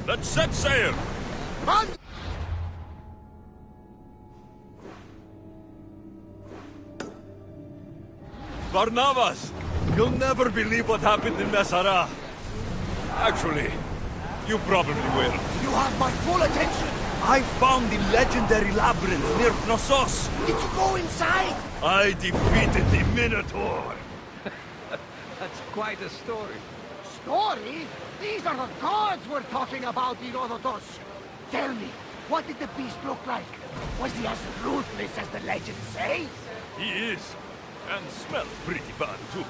Let's set sail! Barnabas! You'll never believe what happened in Messara. Actually, you probably will. You have my full attention! I found the legendary labyrinth near Knossos. Did you go inside? I defeated the Minotaur. That's quite a story. Story? These are the gods we're talking about, Herodotus. Tell me, what did the beast look like? Was he as ruthless as the legends say? He is. And smells pretty bad, too.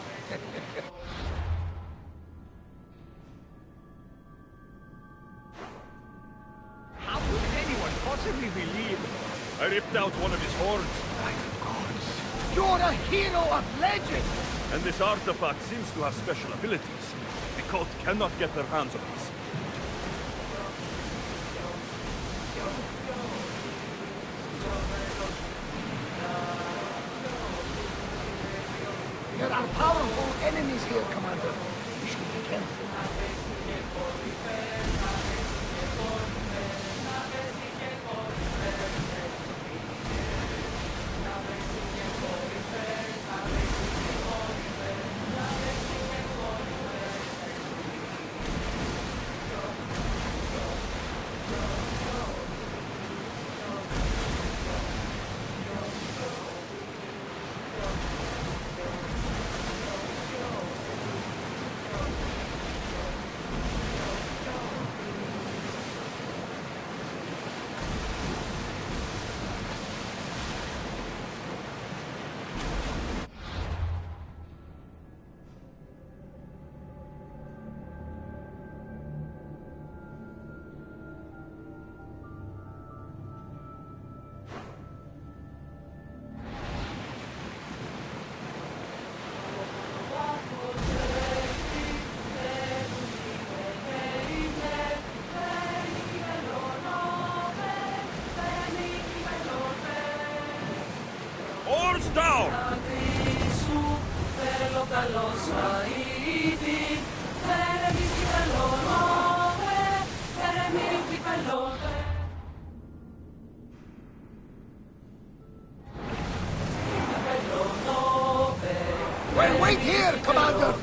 How could anyone possibly believe? I ripped out one of his horns. My gods. You're a hero of legend! And this artifact seems to have special abilities. The cult cannot get their hands on this. There are powerful enemies here, Commander. We should be careful. Guards down! Well, wait here, Commander!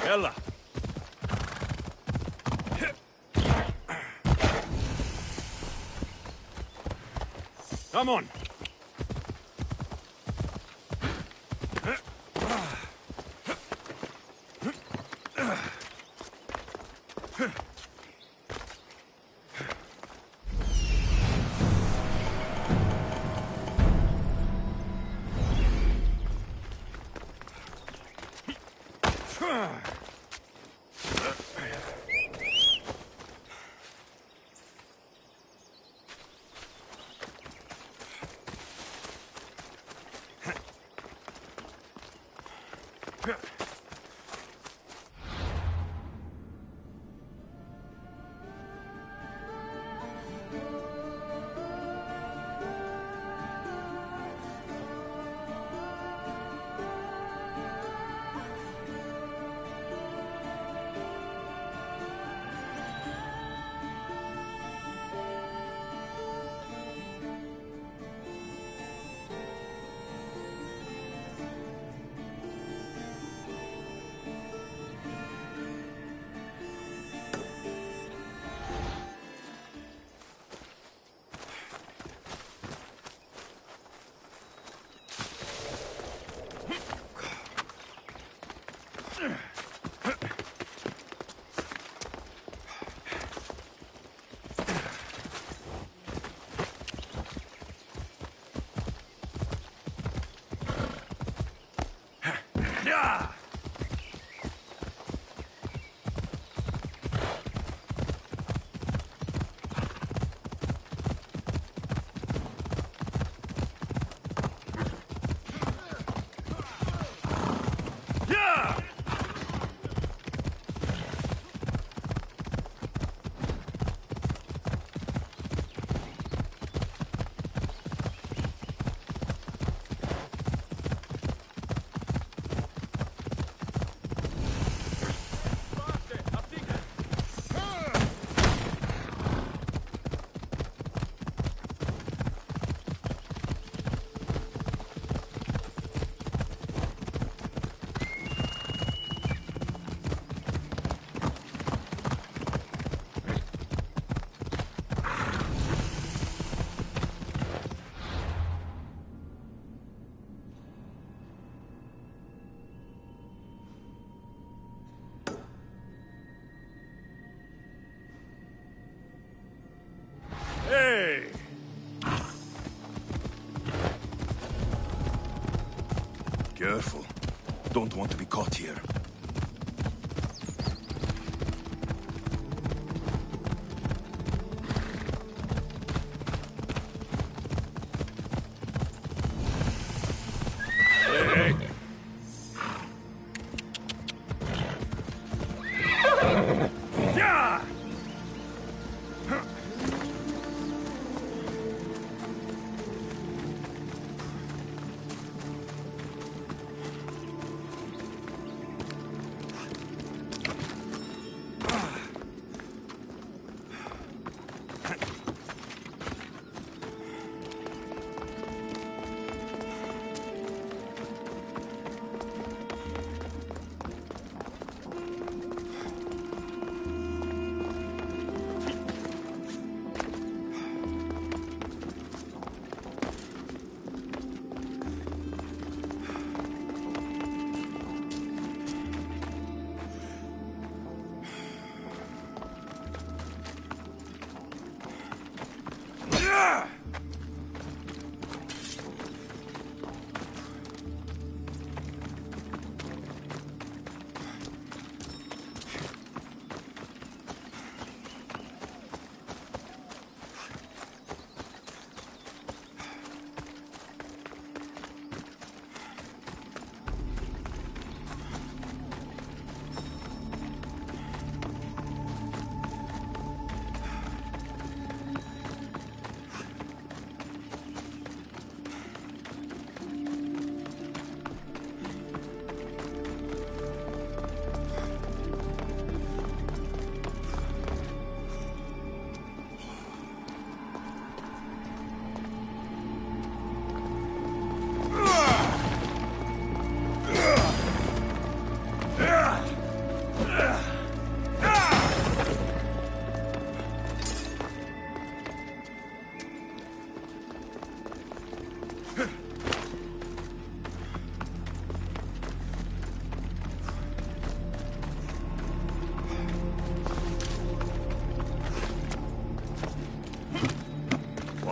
Ella. Come on. Yeah! Yeah! Hey! Careful. Don't want to be caught here. Hey! Yeah! Yeah!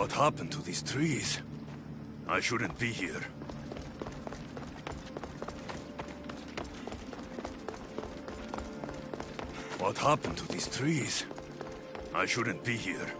What happened to these trees? I shouldn't be here. What happened to these trees? I shouldn't be here.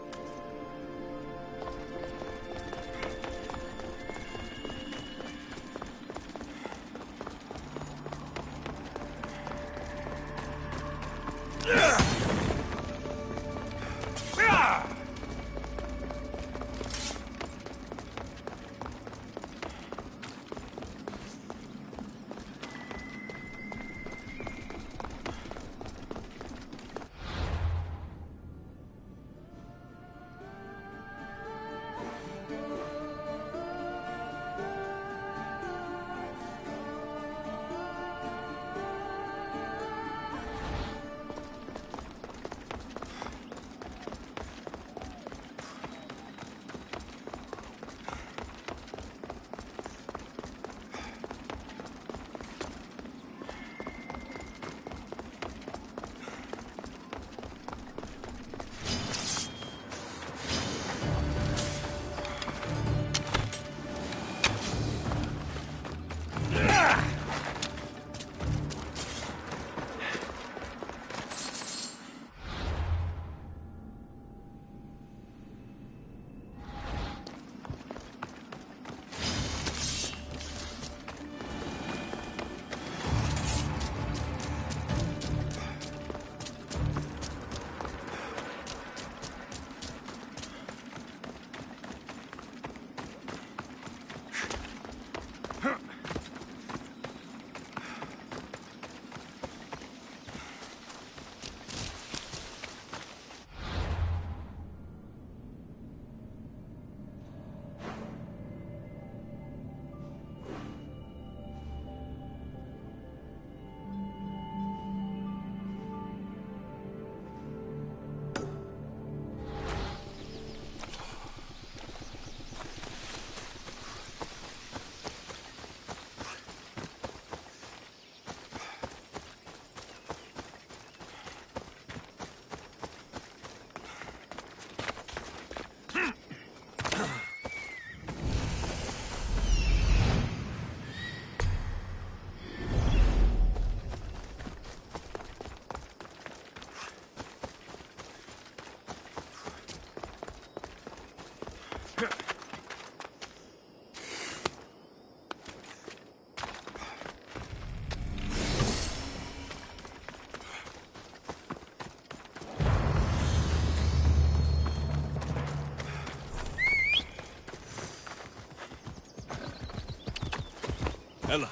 Ella.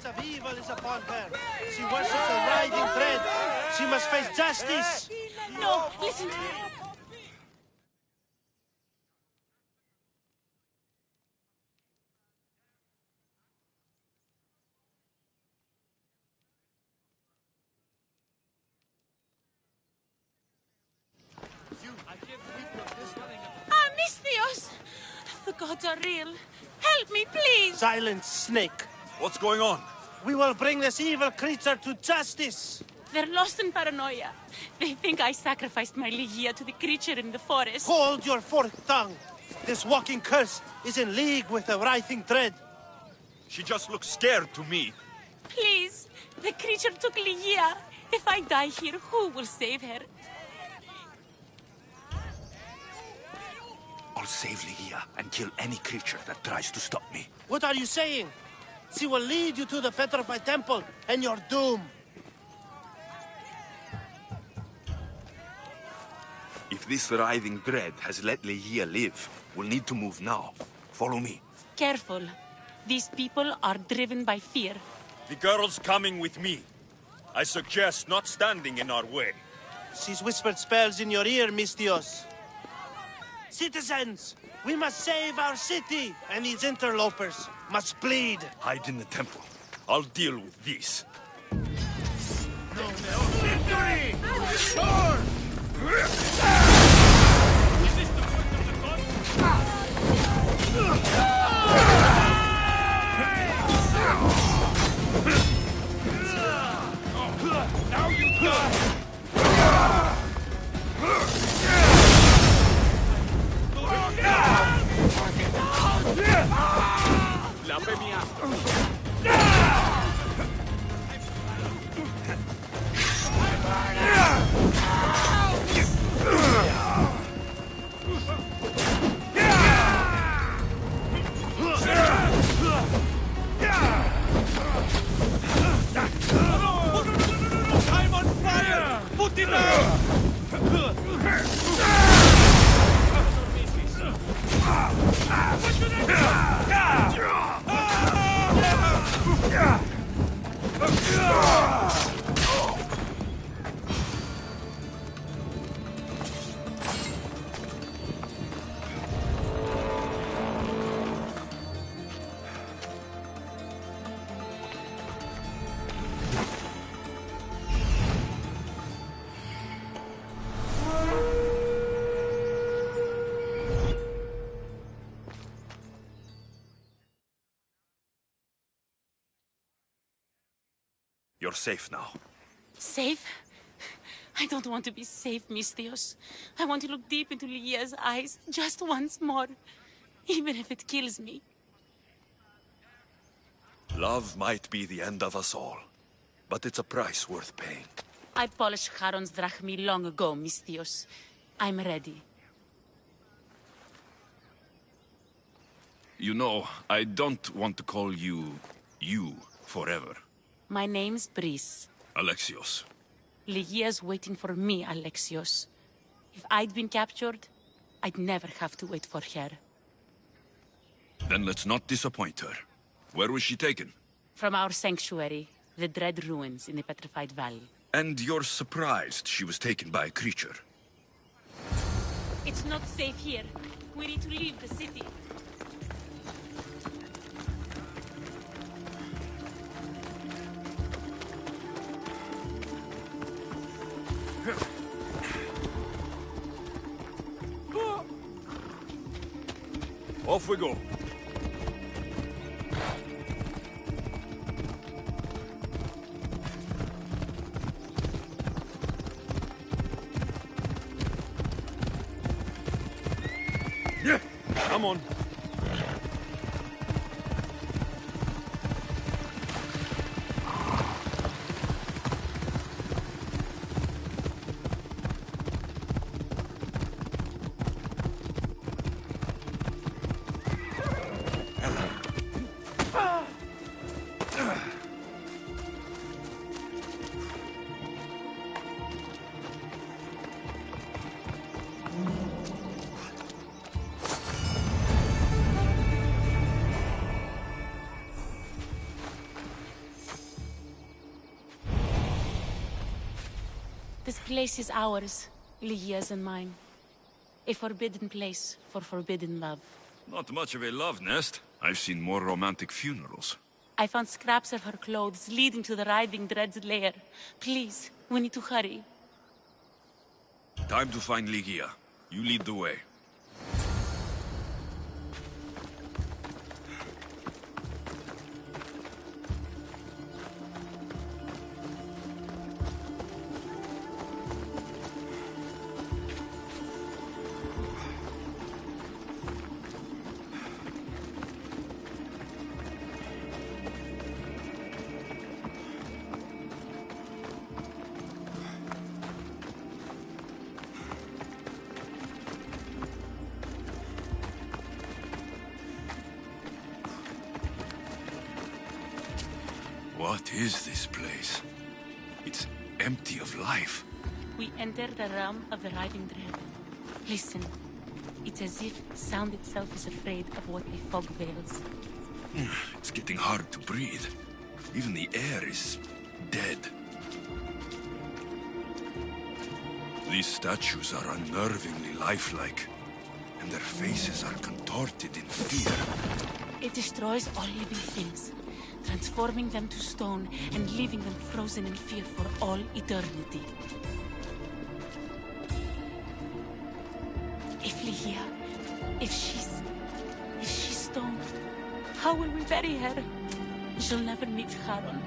Of evil is upon her. She worships a writhing thread. She must face justice. No, listen to me. Misthios! The gods are real. Help me, please! Silence, snake. What's going on? We will bring this evil creature to justice. They're lost in paranoia. They think I sacrificed my Ligia to the creature in the forest. Hold your forked tongue. This walking curse is in league with the writhing thread. She just looks scared to me. Please, the creature took Ligia. If I die here, who will save her? I'll save Ligia and kill any creature that tries to stop me. What are you saying? She will lead you to the petrified temple and your doom. If this writhing dread has let Leia live, we'll need to move now. Follow me. Careful. These people are driven by fear. The girl's coming with me. I suggest not standing in our way. She's whispered spells in your ear, Mistios. Citizens, we must save our city, and these interlopers must bleed. Hide in the temple. I'll deal with this. Victory! Sure! Now you die! La I'm on fire! Put it out! You're safe now. Safe? I don't want to be safe, Mistios. I want to look deep into Lia's eyes just once more. Even if it kills me. Love might be the end of us all, but it's a price worth paying. I polished Charon's drachmi long ago, Mistios. I'm ready. You know, I don't want to call you forever. My name's Brice. Alexios. Ligia's waiting for me, Alexios. If I'd been captured, I'd never have to wait for her. Then let's not disappoint her. Where was she taken? From our sanctuary, the Dread Ruins in the Petrified Valley. And you're surprised she was taken by a creature? It's not safe here. We need to leave the city. Off we go. Yeah, come on. This place is ours, Ligia's and mine. A forbidden place for forbidden love. Not much of a love nest. I've seen more romantic funerals. I found scraps of her clothes leading to the Writhing Dread's lair. Please, we need to hurry. Time to find Ligia. You lead the way. What is this place? It's empty of life. We enter the realm of the Writhing Dread. Listen. It's as if sound itself is afraid of what the fog veils. It's getting hard to breathe. Even the air is dead. These statues are unnervingly lifelike, and their faces are contorted in fear. It destroys all living things, transforming them to stone and leaving them frozen in fear for all eternity. If Ligia, if she's stone, how will we bury her? She'll never meet Charon.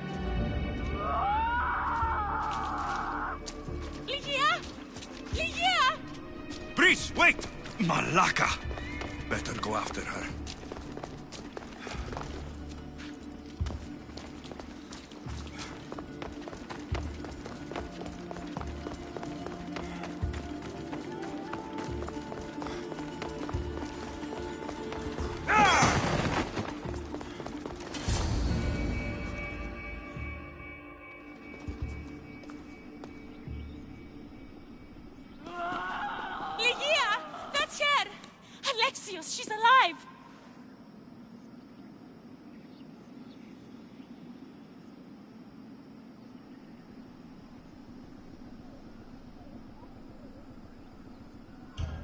Ligia! Ligia! Priest, wait! Malaka! Better go after her. Ligia! That's her! Alexios, she's alive!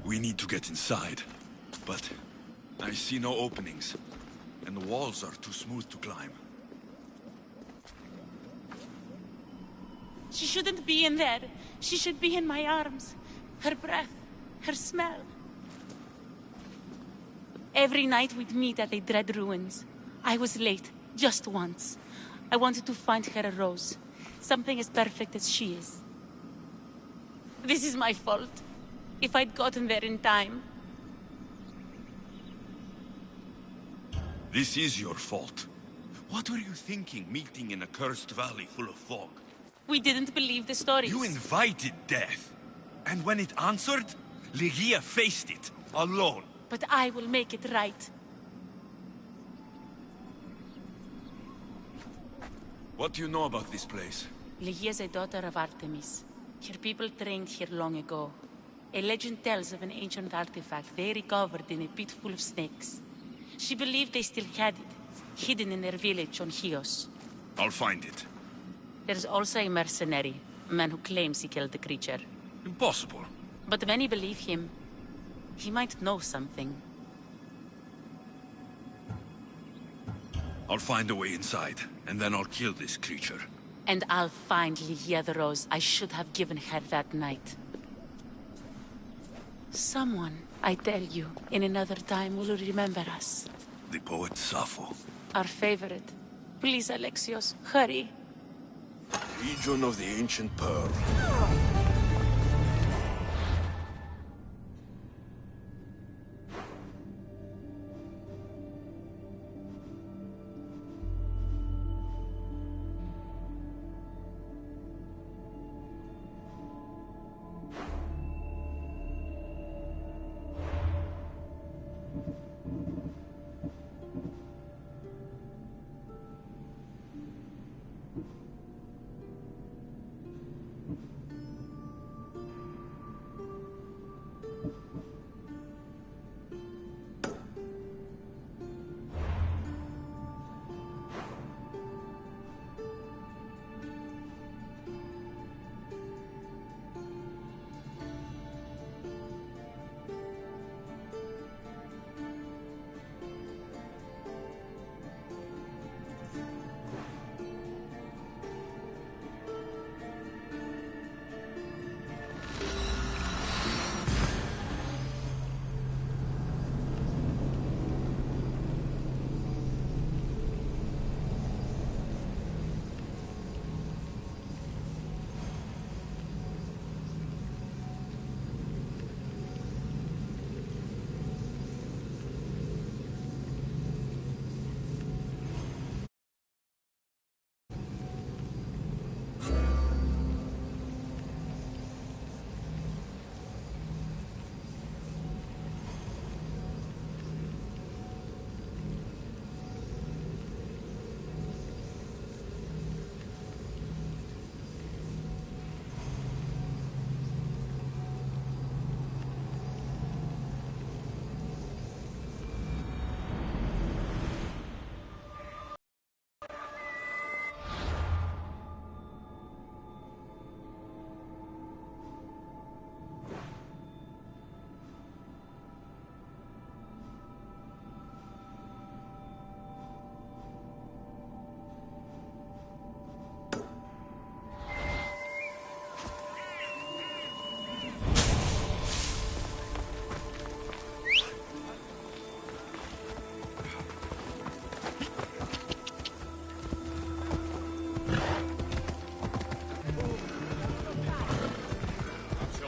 We need to get inside, but I see no openings, and the walls are too smooth to climb. She shouldn't be in there. She should be in my arms. Her breath, her smell. Every night we'd meet at the dread ruins. I was late, just once. I wanted to find her a rose. Something as perfect as she is. This is my fault. If I'd gotten there in time. This is your fault. What were you thinking, meeting in a cursed valley full of fog? We didn't believe the stories. You invited death. And when it answered, Ligia faced it, alone. But I will make it right. What do you know about this place? Ligia is a daughter of Artemis. Her people trained here long ago. A legend tells of an ancient artifact they recovered in a pit full of snakes. She believed they still had it, hidden in their village on Chios. I'll find it. There's also a mercenary, a man who claims he killed the creature. Impossible. But many believe him. He might know something. I'll find a way inside, and then I'll kill this creature. And I'll find Ligia the rose I should have given her that night. Someone, I tell you, in another time will remember us. The poet Sappho. Our favorite. Please, Alexios, hurry. Region of the Ancient Pearl.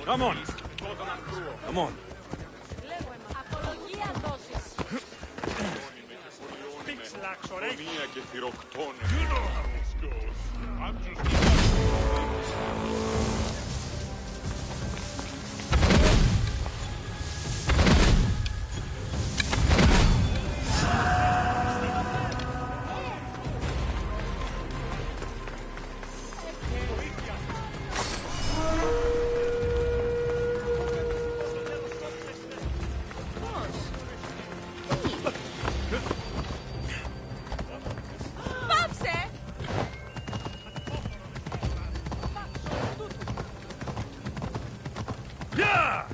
Come on. Come on. You know how this goes. I'm just... Yeah!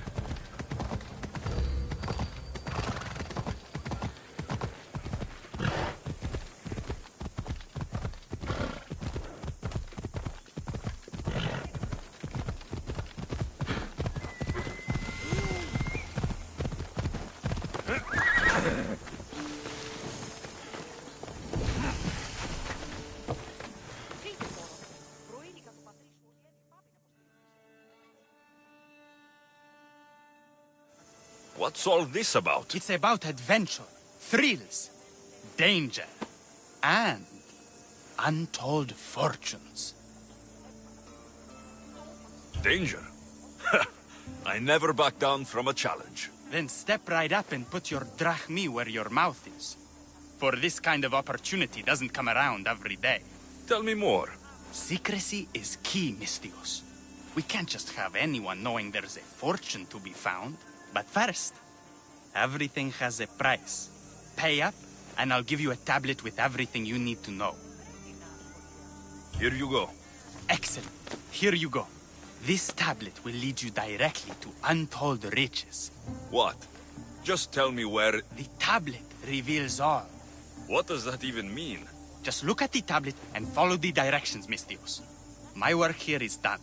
What's all this about? It's about adventure, thrills, danger, and untold fortunes. Danger? I never back down from a challenge. Then step right up and put your drachmi where your mouth is. For this kind of opportunity doesn't come around every day. Tell me more. Secrecy is key, Mystios. We can't just have anyone knowing there's a fortune to be found. But first, everything has a price. Pay up, and I'll give you a tablet with everything you need to know. Here you go. Excellent. Here you go. This tablet will lead you directly to untold riches. What? Just tell me where... The tablet reveals all. What does that even mean? Just look at the tablet and follow the directions, Mystios. My work here is done.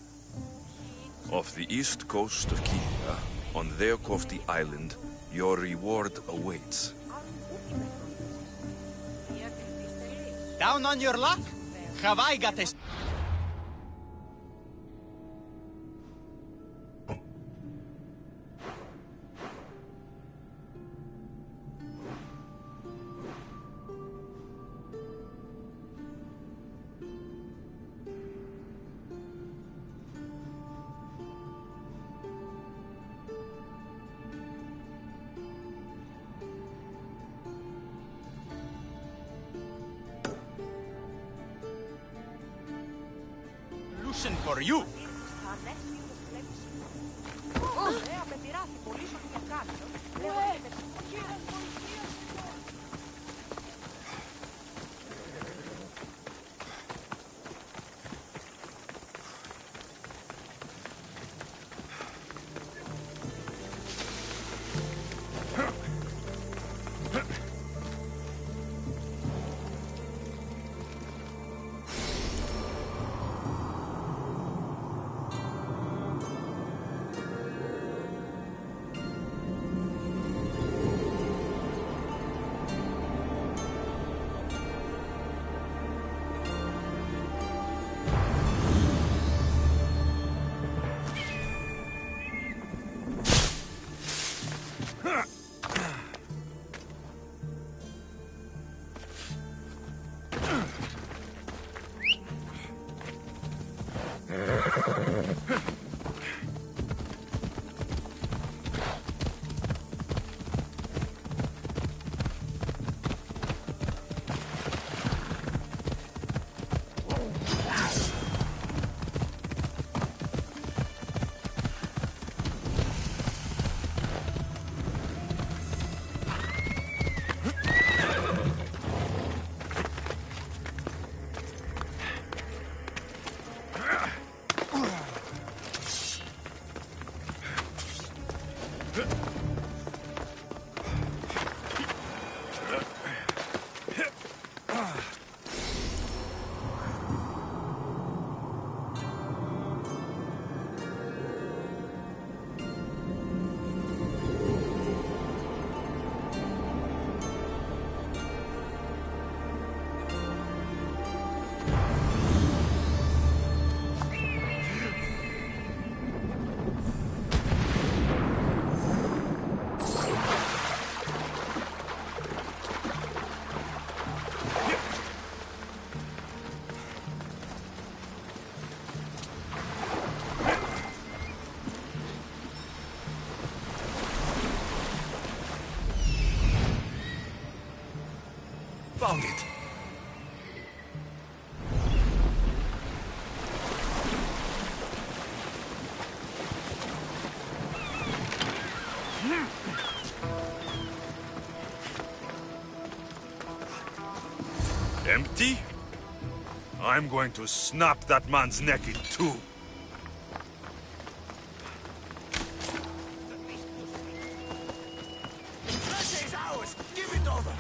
Off the east coast of Kiev, on Theokofti Island, your reward awaits. Down on your luck? Have I got a... solution for you. Found it. Empty? I'm going to snap that man's neck in two. This is ours! Give it over!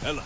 Ella.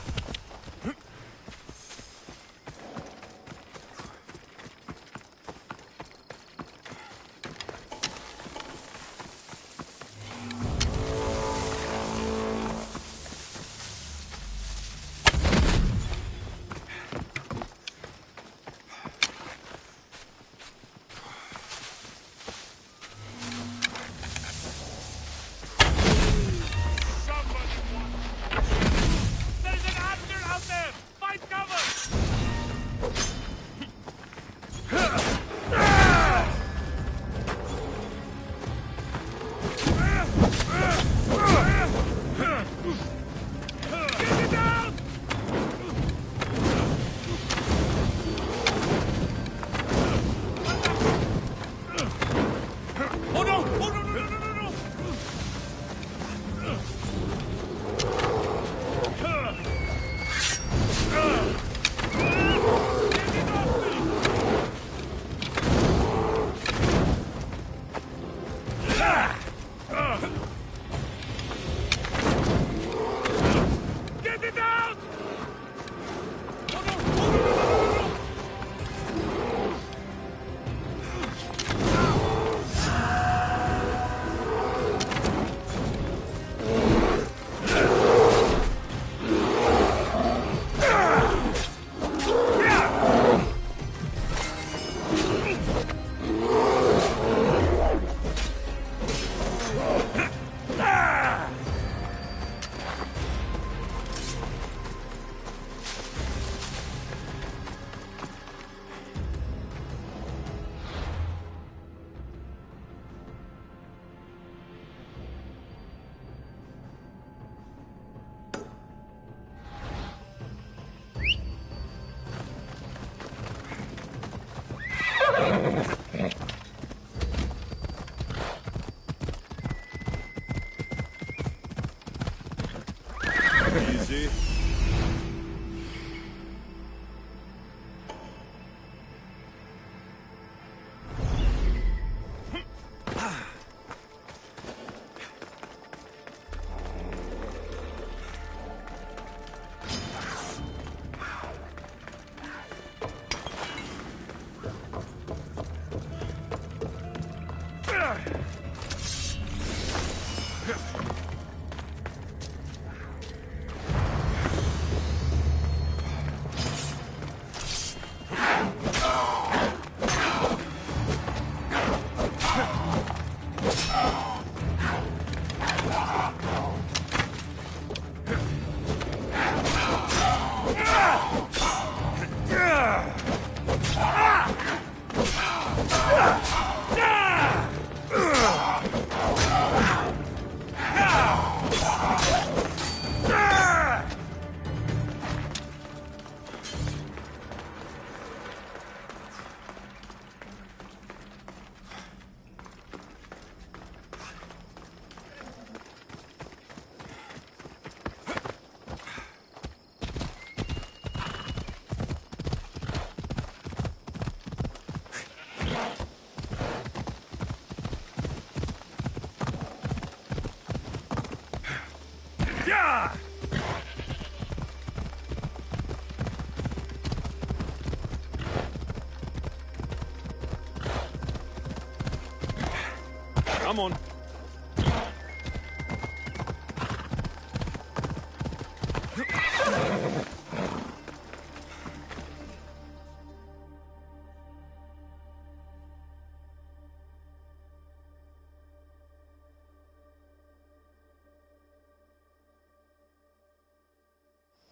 Come on.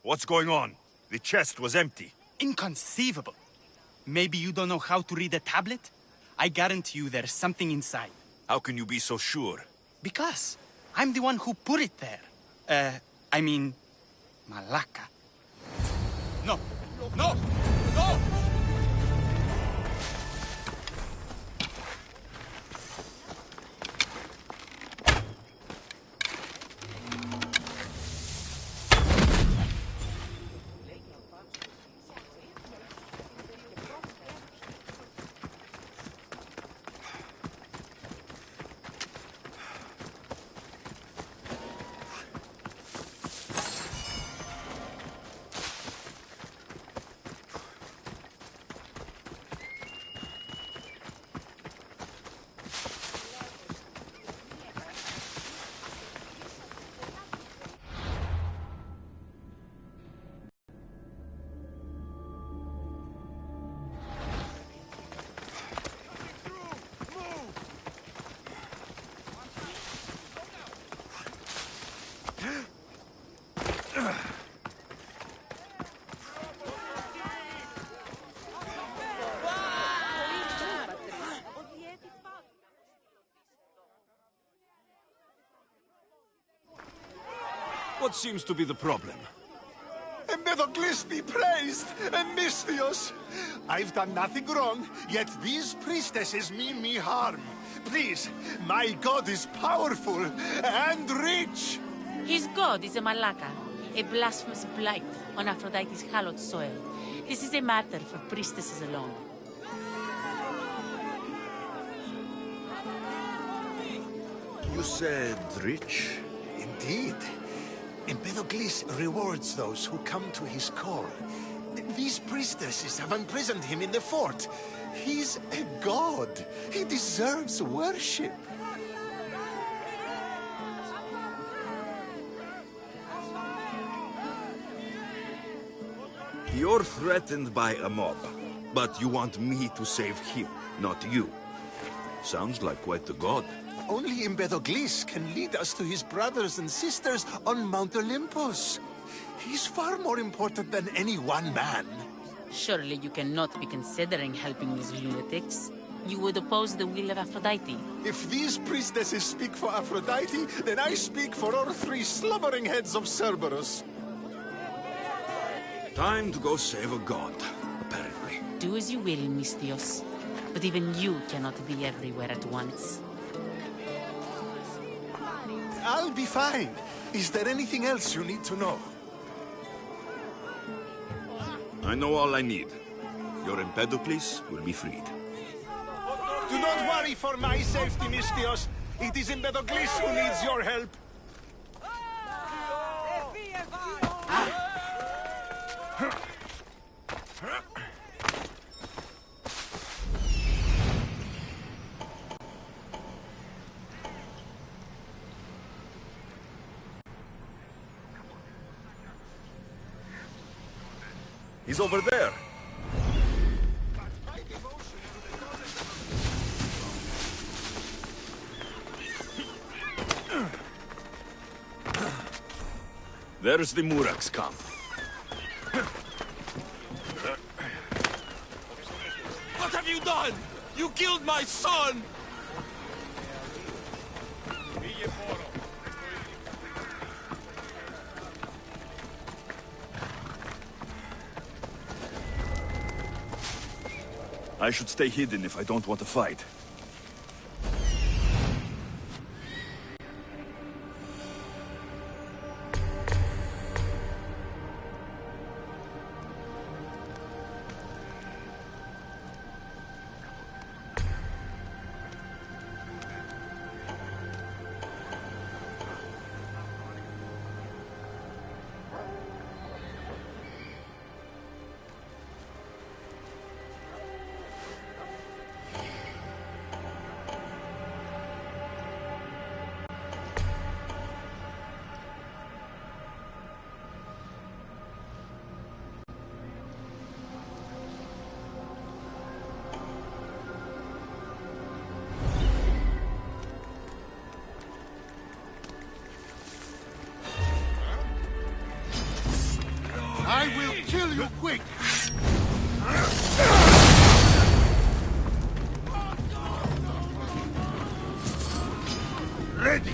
What's going on? The chest was empty. Inconceivable. Maybe you don't know how to read a tablet? I guarantee you there's something inside. How can you be so sure? Because I'm the one who put it there. I mean, Malaka. No! No! No! What seems to be the problem? Empedocles be praised, and Mystios. I've done nothing wrong, yet these priestesses mean me harm. Please, my god is powerful and rich. His god is a Malaka, a blasphemous blight on Aphrodite's hallowed soil. This is a matter for priestesses alone. You said rich? Indeed. Empedocles rewards those who come to his call. These priestesses have imprisoned him in the fort. He's a god. He deserves worship. You're threatened by a mob, but you want me to save him, not you. Sounds like quite the god. Only Empedocles can lead us to his brothers and sisters on Mount Olympus. He's far more important than any one man. Surely you cannot be considering helping these lunatics. You would oppose the will of Aphrodite. If these priestesses speak for Aphrodite, then I speak for all three slumbering heads of Cerberus. Time to go save a god, apparently. Do as you will, Mystios. But even you cannot be everywhere at once. I'll be fine. Is there anything else you need to know? I know all I need. Your Empedocles will be freed. Do not worry for my safety, Mystios. It is Empedocles who needs your help. He's over there. There's the Murak's camp. What have you done? You killed my son! I should stay hidden if I don't want to fight. kill you quick! Ready!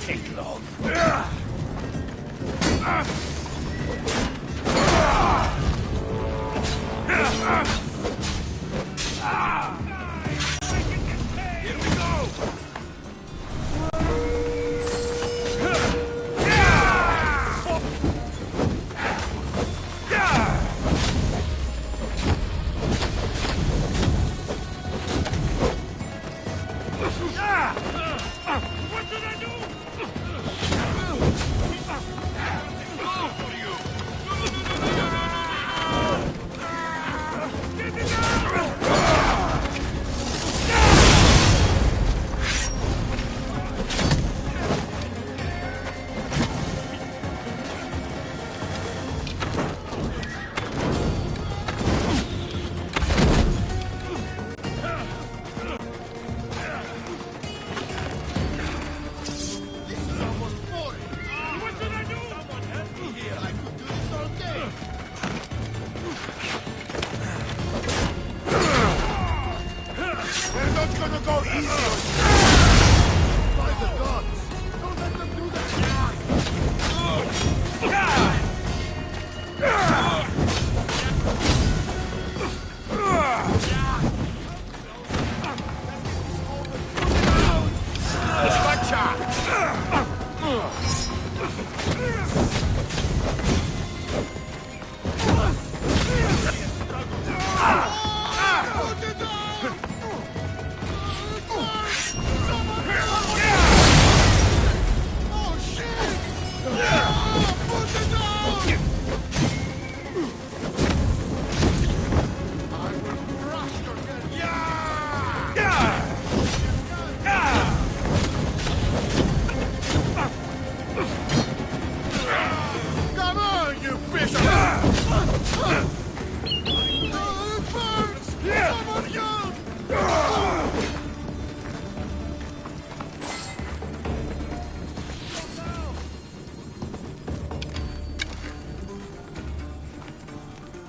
Take long. Here we go! What did I do?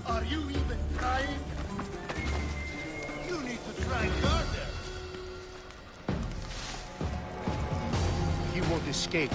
Are you even trying? You need to try harder. He won't escape.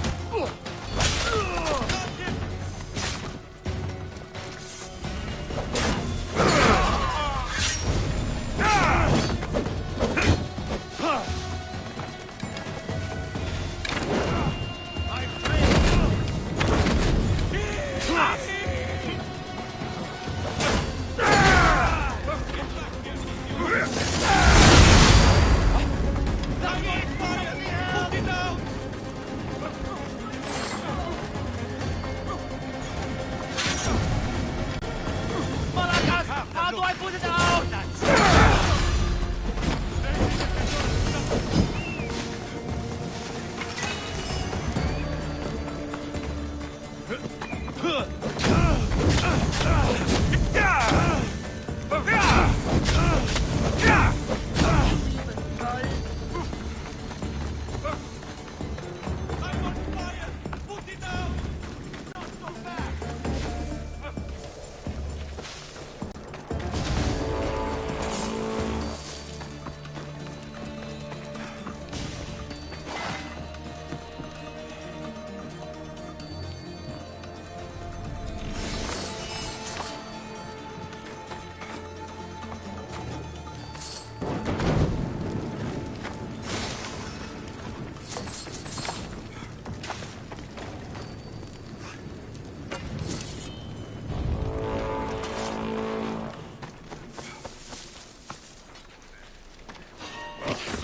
How do I put it out?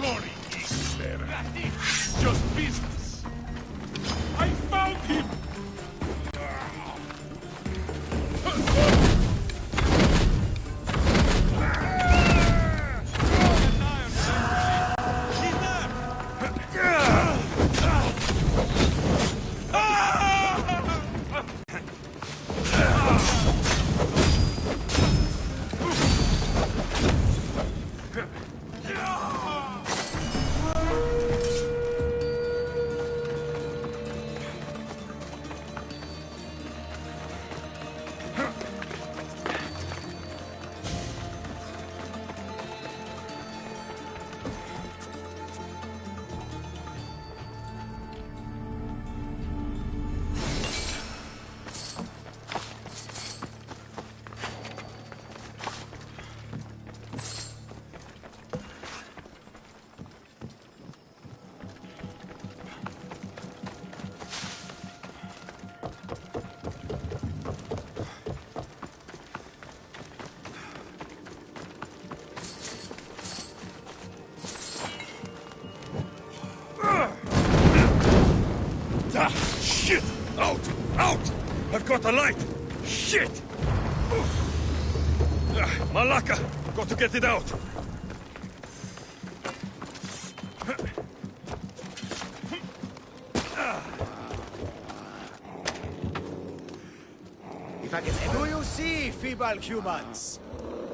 Sorry, Easter. It's just business. I found him! out the light! Shit! Malaka! Got to get it out! If I can... Do you see, feeble humans?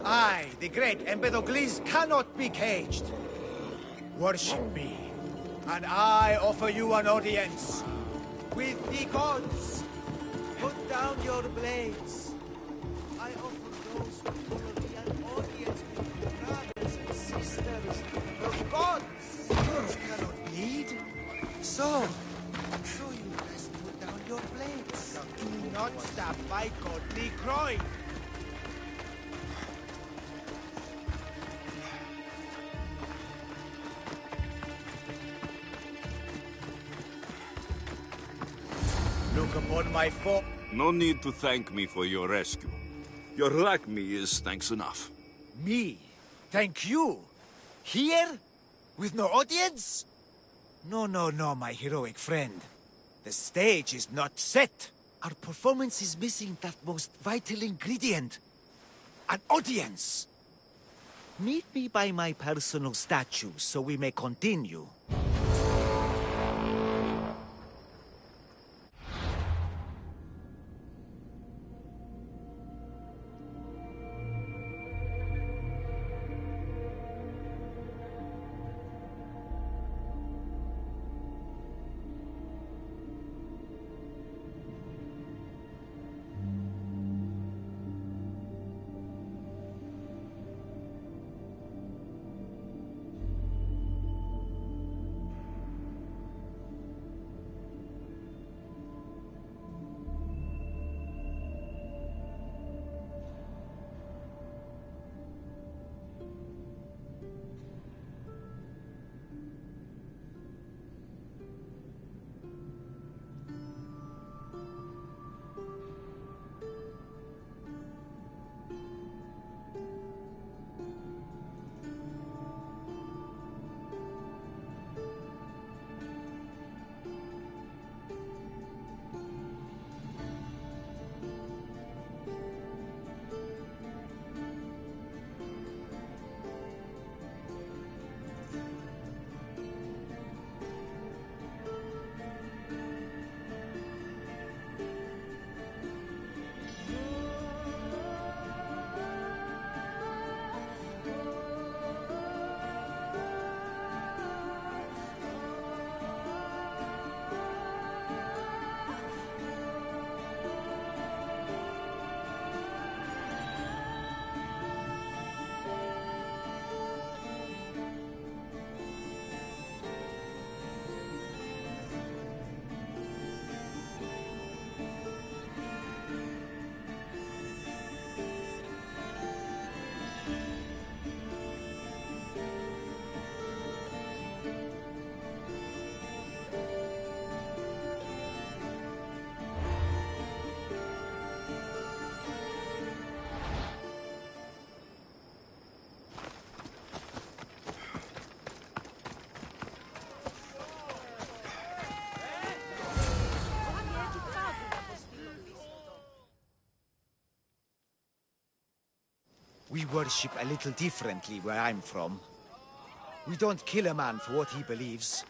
I, the great Empedocles, cannot be caged. Worship me, and I offer you an audience with the gods. Put down your blades. I offer those who follow me an audience with the brothers and sisters. The gods cannot bleed. So you best put down your blades. Do not stab my godly groin. Look upon my foe. No need to thank me for your rescue. Your like me is thanks enough. Me? Thank you? Here? With no audience? No, my heroic friend. The stage is not set. Our performance is missing that most vital ingredient. An audience. Meet me by my personal statue so we may continue. We worship a little differently where I'm from. We don't kill a man for what he believes.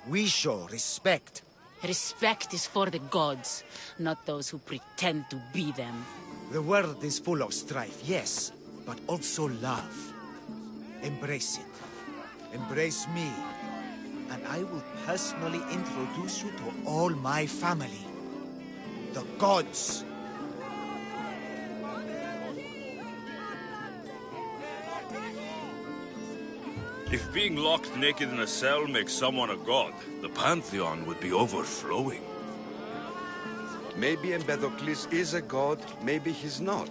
We show respect. Respect is for the gods, not those who pretend to be them. The world is full of strife, yes, but also love. Embrace it. Embrace me. And I will personally introduce you to all my family. The gods. If being locked naked in a cell makes someone a god, the Pantheon would be overflowing. Maybe Empedocles is a god, maybe he's not.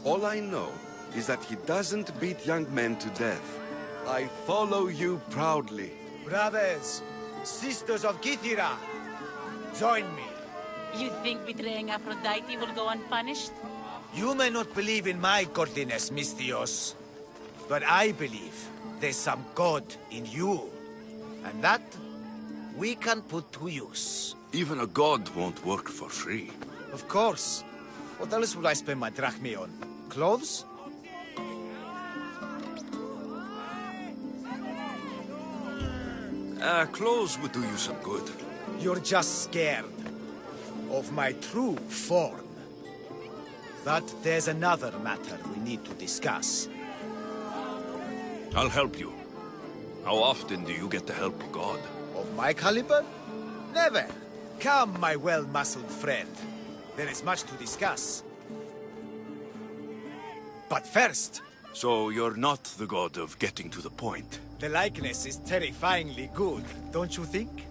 All I know is that he doesn't beat young men to death. I follow you proudly. Brothers, sisters of Kythera, join me. You think betraying Aphrodite will go unpunished? You may not believe in my godliness, Misthios, but I believe there's some god in you, and that we can put to use. Even a god won't work for free. Of course. What else would I spend my drachmae on? Clothes? Clothes would do you some good. You're just scared of my true form. But there's another matter we need to discuss. I'll help you. How often do you get the help of God? Of my caliber? Never. Come, my well-muscled friend. There is much to discuss. But first... So you're not the god of getting to the point. The likeness is terrifyingly good, don't you think?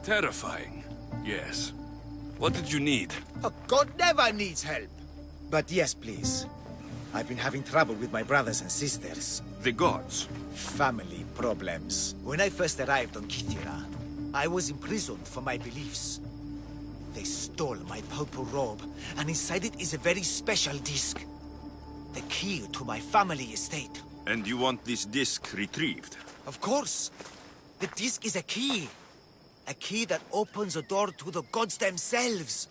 Terrifying, yes. What did you need? A god never needs help. But yes, please. I've been having trouble with my brothers and sisters. The gods. Family problems. When I first arrived on Kythera, I was imprisoned for my beliefs. They stole my purple robe, and inside it is a very special disc. The key to my family estate. And you want this disc retrieved? Of course. The disc is a key. A key that opens a door to the gods themselves.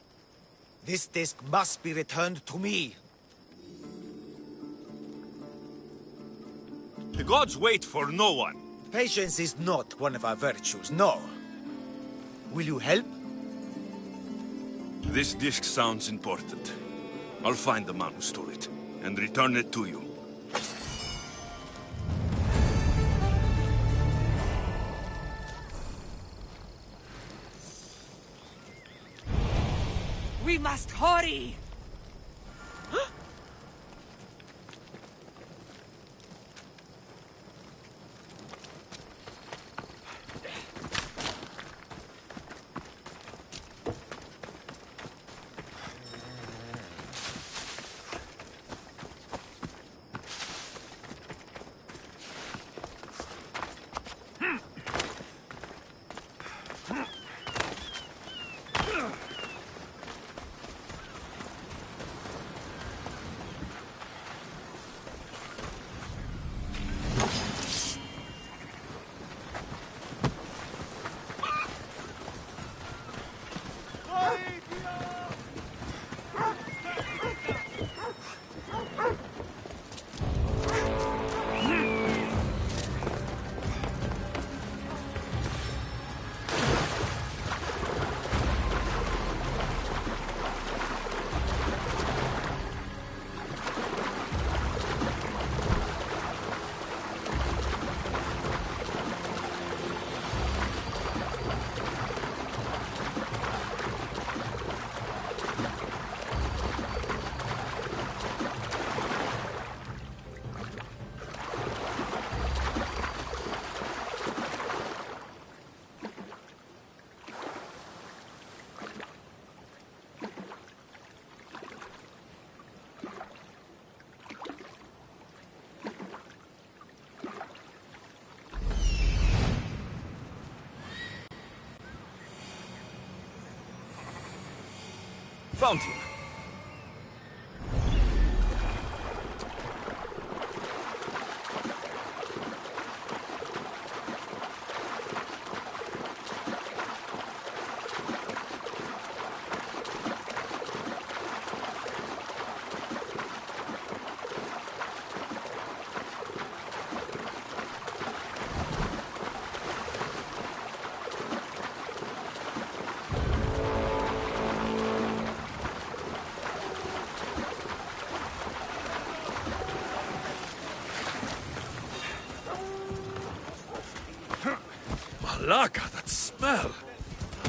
This disc must be returned to me. The gods wait for no one. Patience is not one of our virtues, no. Will you help? This disc sounds important. I'll find the man who stole it, and return it to you. We must hurry! Found him. Malaka, that smell!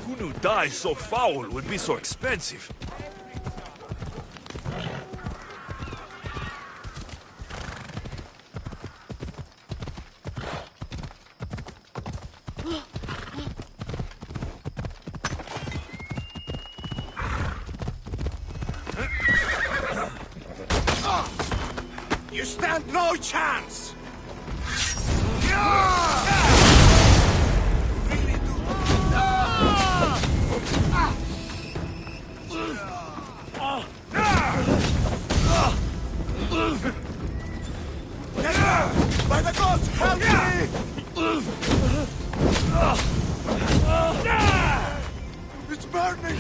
Who knew dye so foul would be so expensive? You stand no chance! By the gods, help me! It's burning!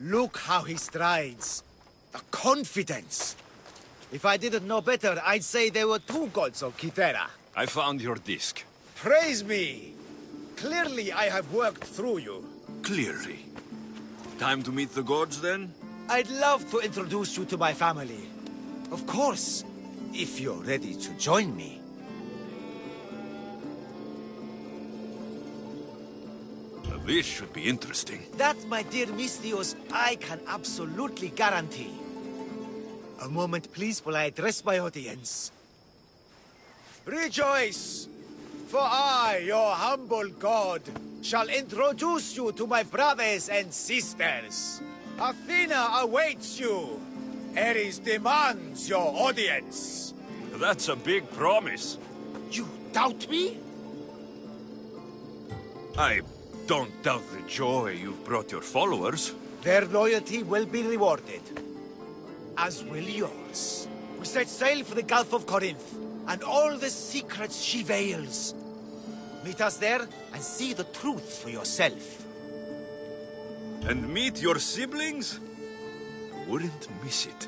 Look how he strides. The confidence. If I didn't know better, I'd say there were two gods of Kythera. I found your disc. Praise me! Clearly I have worked through you. Clearly. Time to meet the gods, then? I'd love to introduce you to my family. Of course, if you're ready to join me. This should be interesting. That, my dear Mistios, I can absolutely guarantee. A moment, please, while I address my audience. Rejoice! For I, your humble god, shall introduce you to my brothers and sisters. Athena awaits you. Ares demands your audience. That's a big promise. You doubt me? I don't doubt the joy you've brought your followers. Their loyalty will be rewarded. As will yours. We set sail for the Gulf of Corinth, and all the secrets she veils. Meet us there, and see the truth for yourself. And meet your siblings? Wouldn't miss it.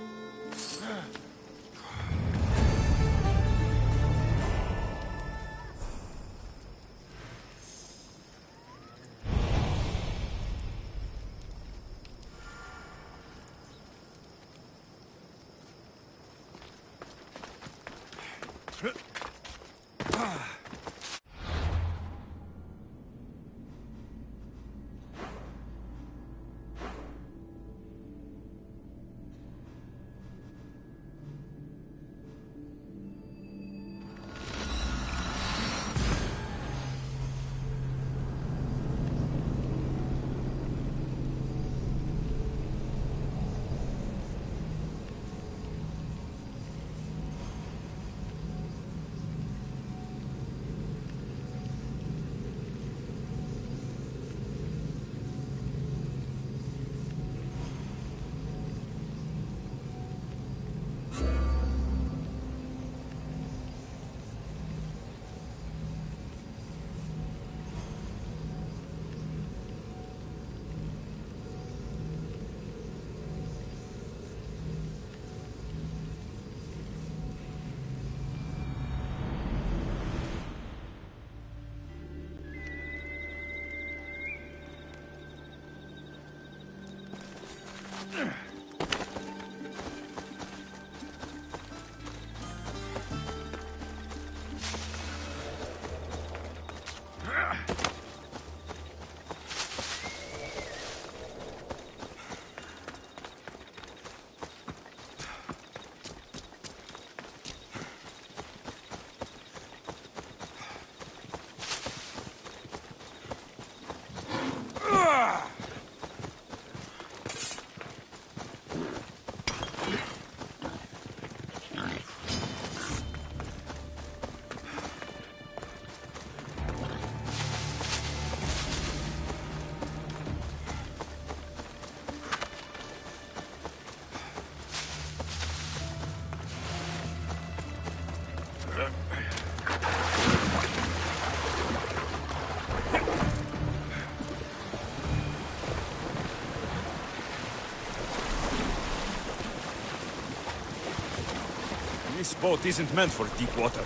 This boat isn't meant for deep water.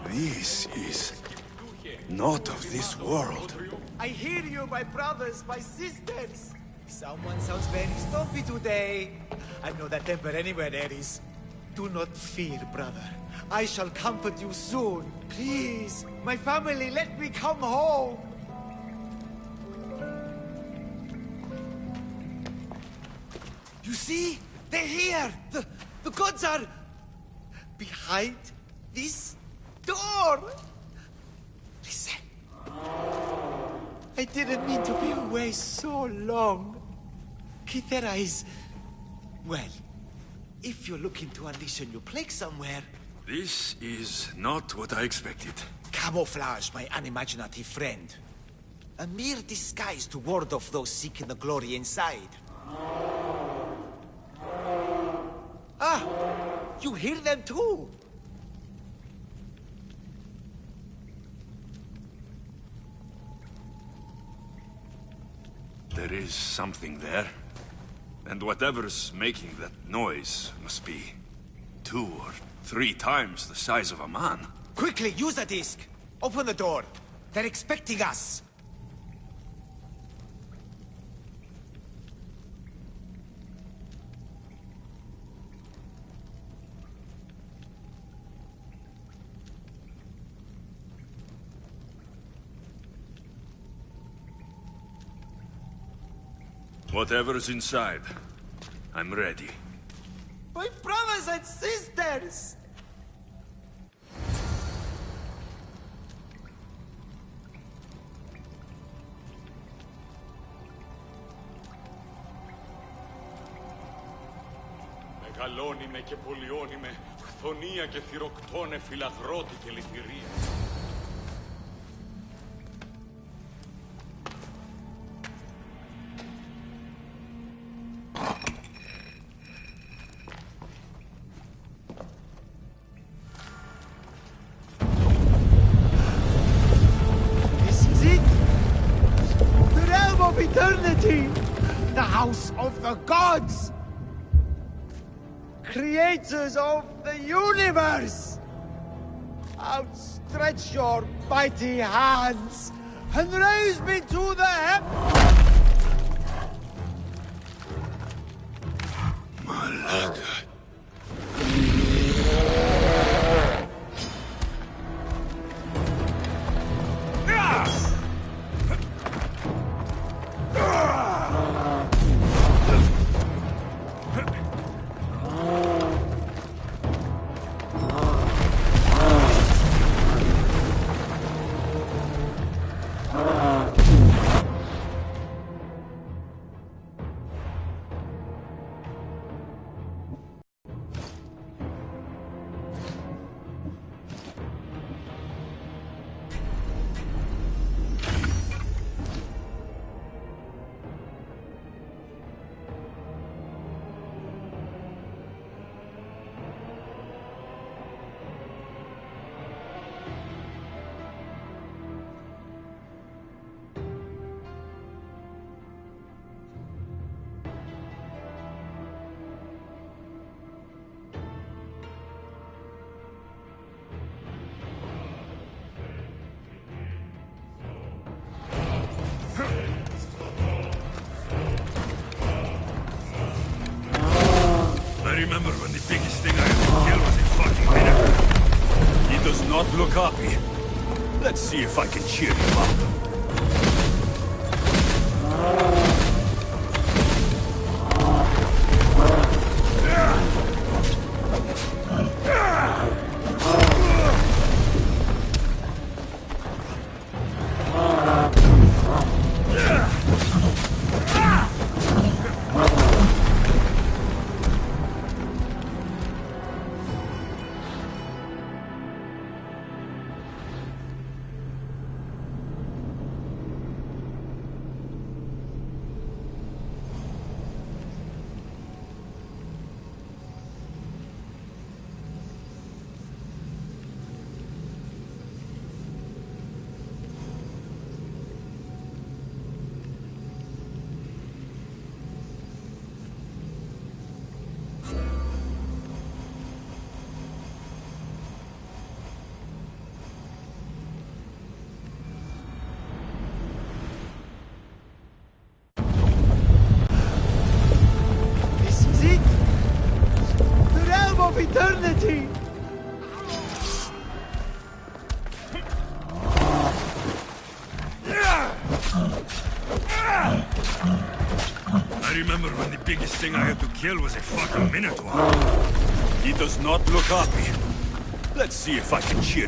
This is not of this world. I hear you, my brothers, my sisters. Someone sounds very stumpy today. I've no that temper anywhere, Ares. Do not fear, brother. I shall comfort you soon. Please, my family, let me come home. You see? They're here! The gods are... behind this door! Listen. I didn't mean to be away so long. Kythera is... well, if you're looking to unleash a new plague somewhere... This is not what I expected. Camouflage, my unimaginative friend. A mere disguise to ward off those seeking the glory inside. Ah! You hear them too! There is something there. And whatever's making that noise must be 2 or 3 times the size of a man. Quickly, use the disc! Open the door! They're expecting us! Whatever's inside, I'm ready. My brothers and sisters! Μεγαλώνει με και πολιώνει με, χθονία και θυροκτώνε φυλαδρώτη και λυτηρία. Eternity! The house of the gods! Creators of the universe! Outstretch your mighty hands and raise me to the Malaga. I remember when the biggest thing I ever killed was a fucking minotaur. He does not look happy. Let's see if I can cheer him up. of eternity! I remember when the biggest thing I had to kill was a fucking Minotaur. He does not look happy. Let's see if I can cheer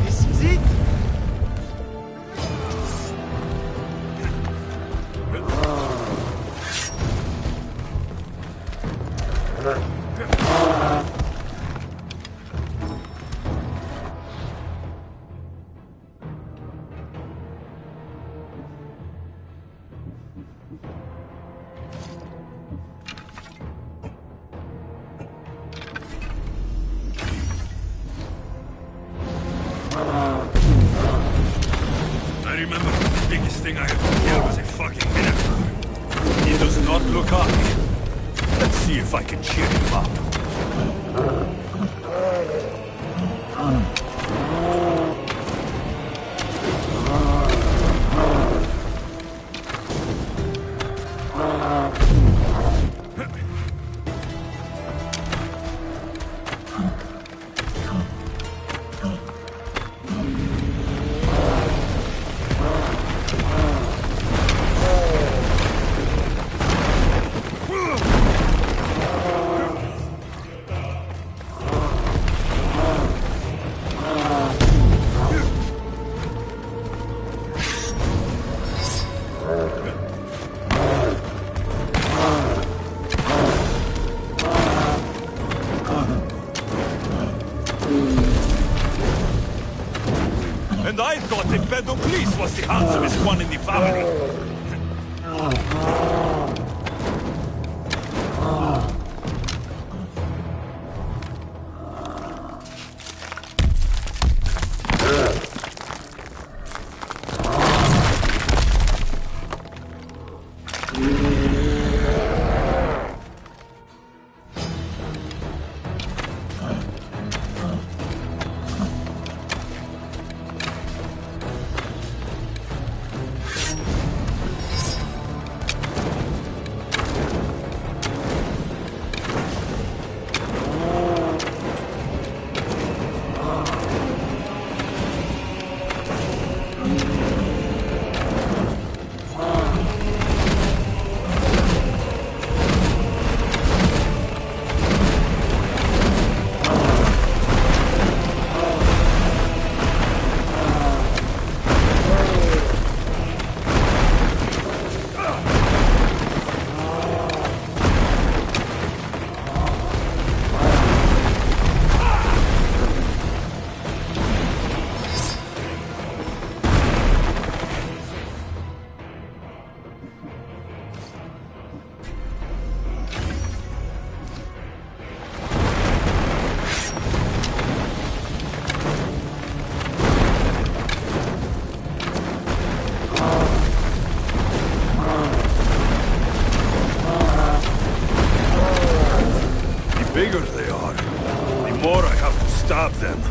This is it? I remember when the biggest thing I had to kill was a fucking Minotaur. He does not look happy. Let's see if I can cheer him up. And I thought that Pedocles was the handsomest one in the family. Stop them.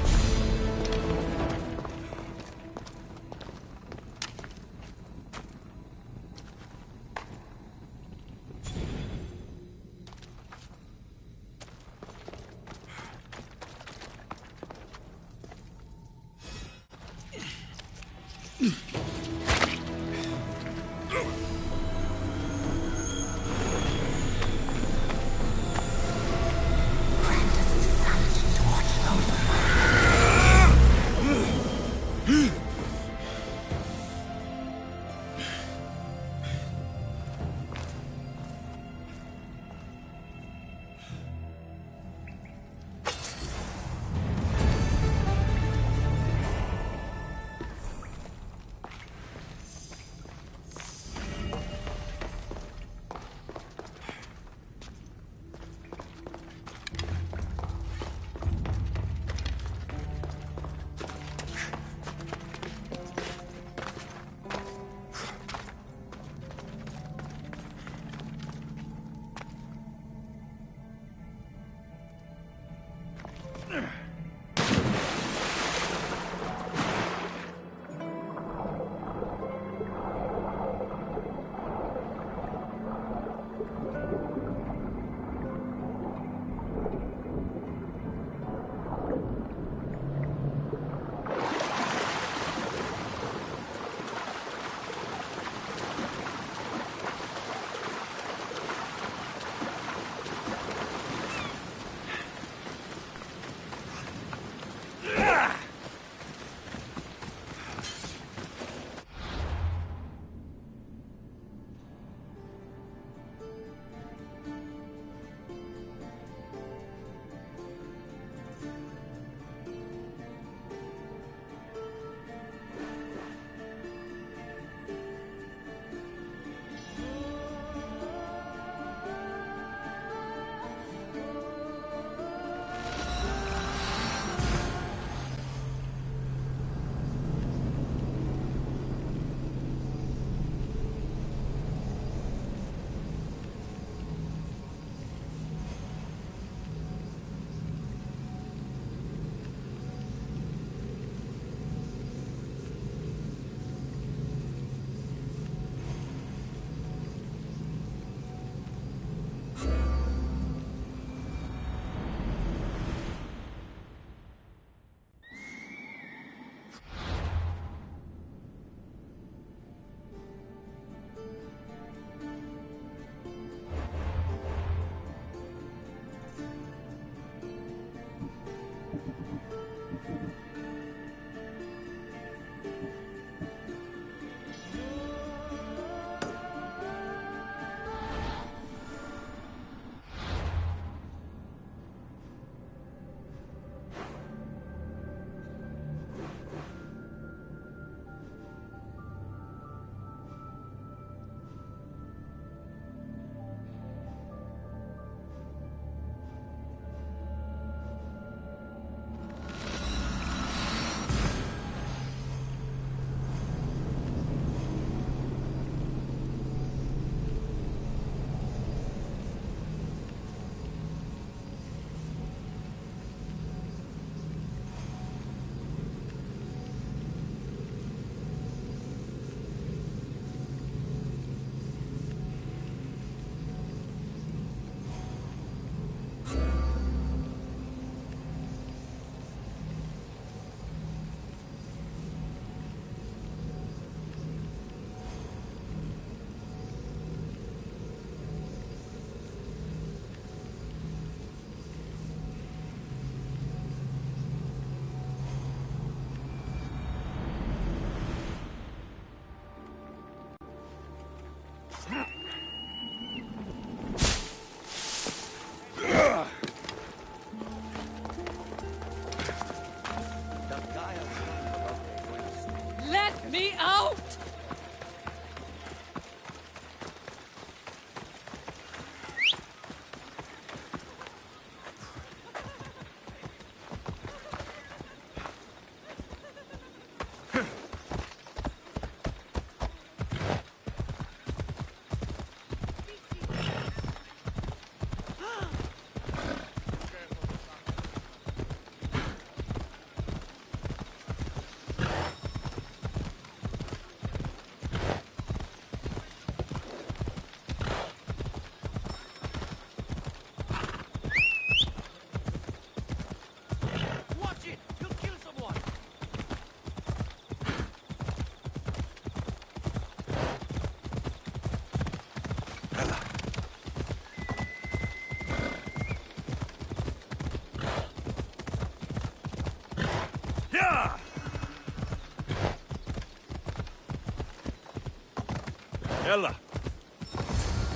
Ella.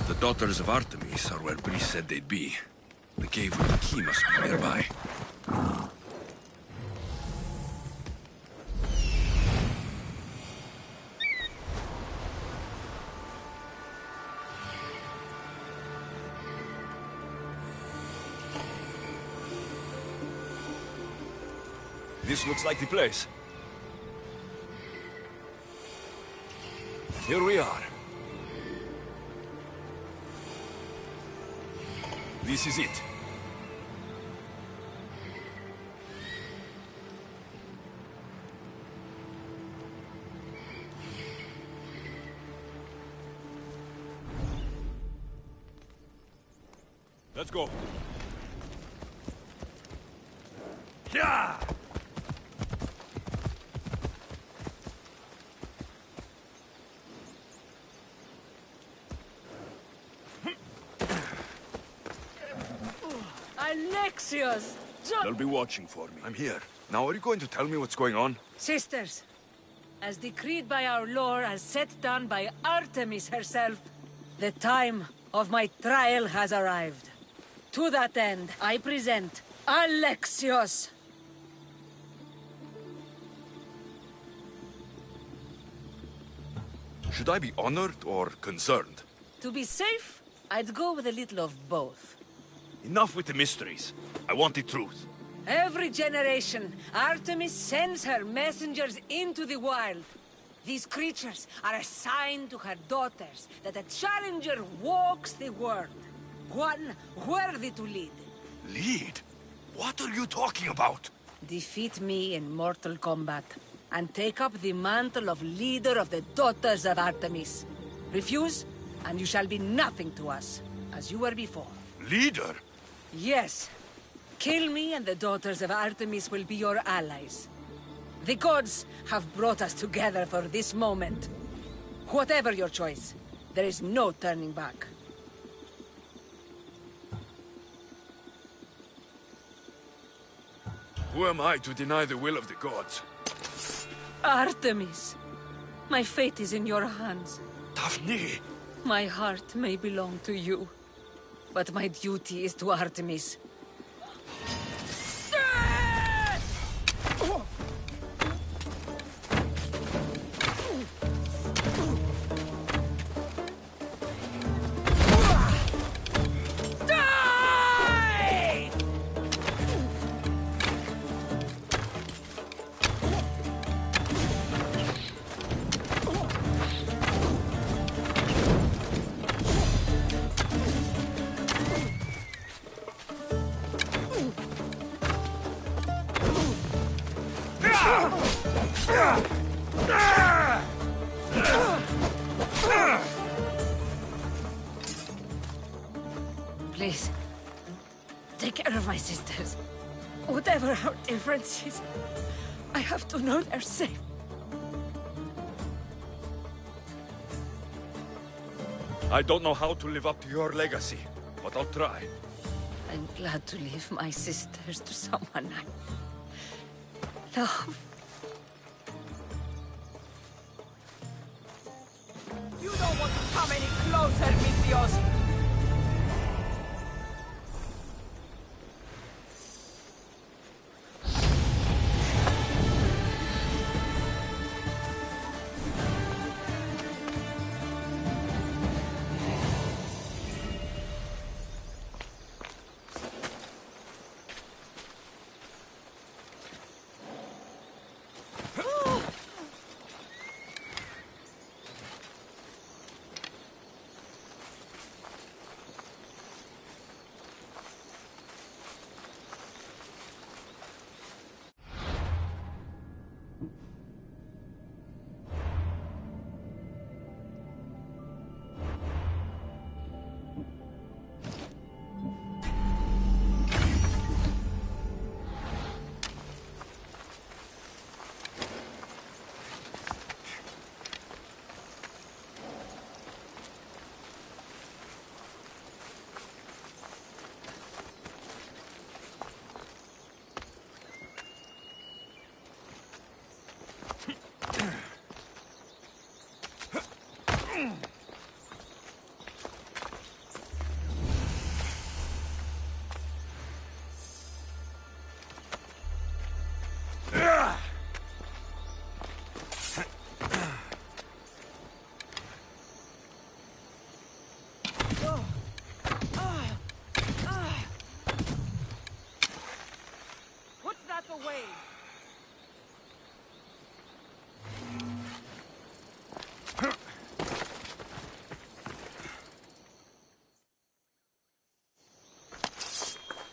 The daughters of Artemis are where Brice said they'd be. The cave with the key must be nearby. This looks like the place. Here we are. This is it. Let's go. Yeah! Alexios! They'll be watching for me. I'm here. Now are you going to tell me what's going on? Sisters, as decreed by our lord, as set down by Artemis herself, the time of my trial has arrived. To that end, I present Alexios. Should I be honored or concerned? To be safe, I'd go with a little of both. Enough with the mysteries. I want the truth. Every generation, Artemis sends her messengers into the wild. These creatures are a sign to her daughters that a challenger walks the world. One worthy to lead. Lead? What are you talking about? Defeat me in mortal combat, and take up the mantle of leader of the daughters of Artemis. Refuse, and you shall be nothing to us, as you were before. Leader? Yes. Kill me and the daughters of Artemis will be your allies. The gods have brought us together for this moment. Whatever your choice, there is no turning back. Who am I to deny the will of the gods? Artemis, my fate is in your hands. Daphne! My heart may belong to you, but my duty is to Artemis. Please, take care of my sisters. Whatever our differences, I have to know they're safe. I don't know how to live up to your legacy, but I'll try. I'm glad to leave my sisters to someone I love. You don't want to come any closer, Misthios!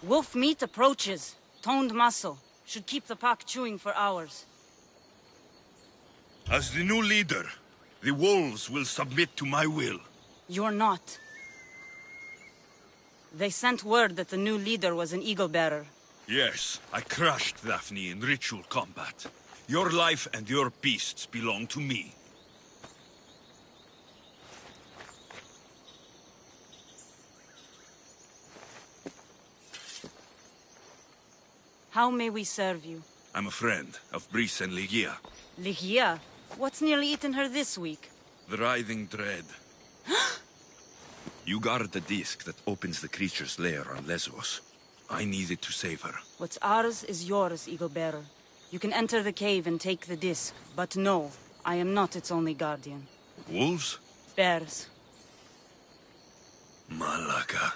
Wolf meat approaches. Toned muscle. Should keep the pack chewing for hours. As the new leader, the wolves will submit to my will. You're not. They sent word that the new leader was an eagle-bearer. Yes, I crushed Daphne in ritual combat. Your life and your beasts belong to me. How may we serve you? I'm a friend of Brice and Ligia. Ligia? What's nearly eaten her this week? The writhing dread. You guard the disc that opens the creature's lair on Lesbos. I needed to save her. What's ours is yours, Eagle-bearer. You can enter the cave and take the disc, but no, I am not its only guardian. Wolves? Bears. Malaka.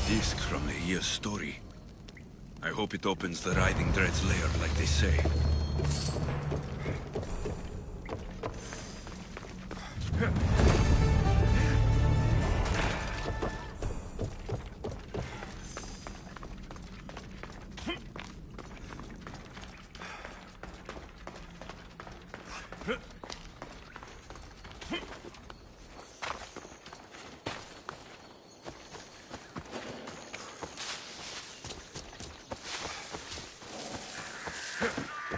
Disc from Lehia's story. I hope it opens the Writhing Dread's lair like they say.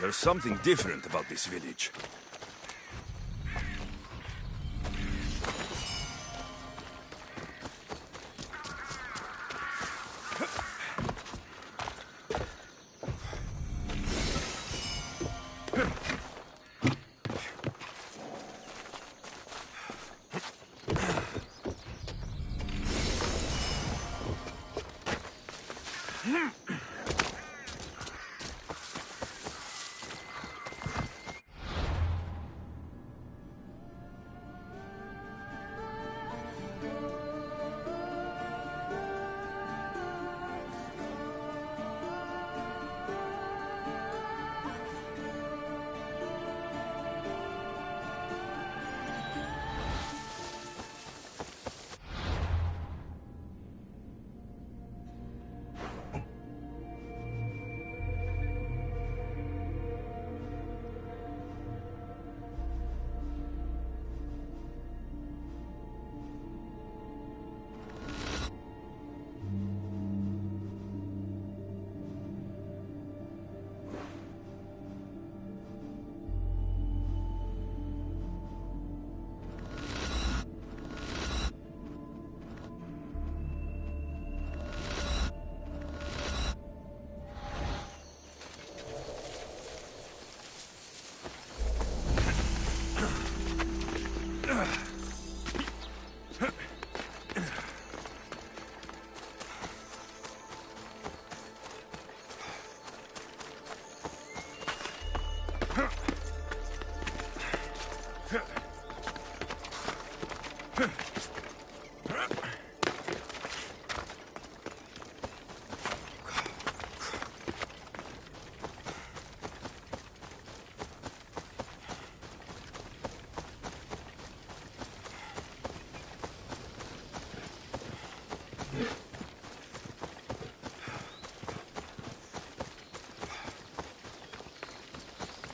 There's something different about this village.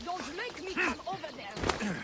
Don't make me come over there!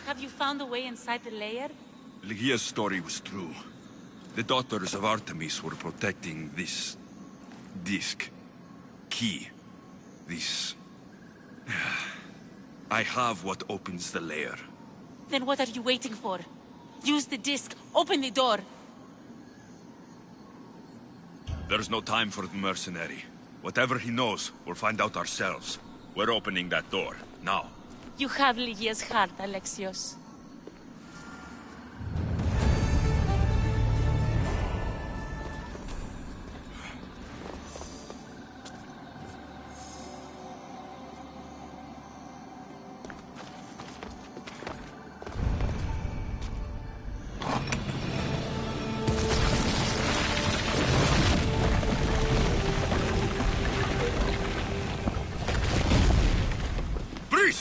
Have you found a way inside the lair? Lygia's story was true. The daughters of Artemis were protecting this... disc. Key. This... I have what opens the lair. Then what are you waiting for? Use the disc. Open the door. There's no time for the mercenary. Whatever he knows, we'll find out ourselves. We're opening that door, now. You have Lygia's heart, Alexios.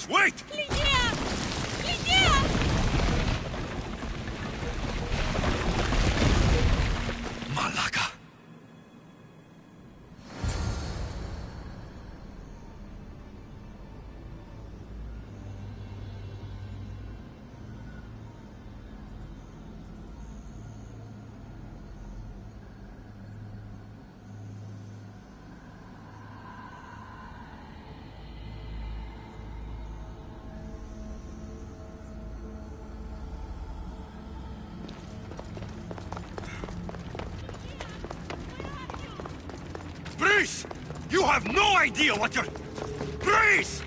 Wait! Lygia! Lygia! Malaga. Breeze! You have no idea what you're... Breeze!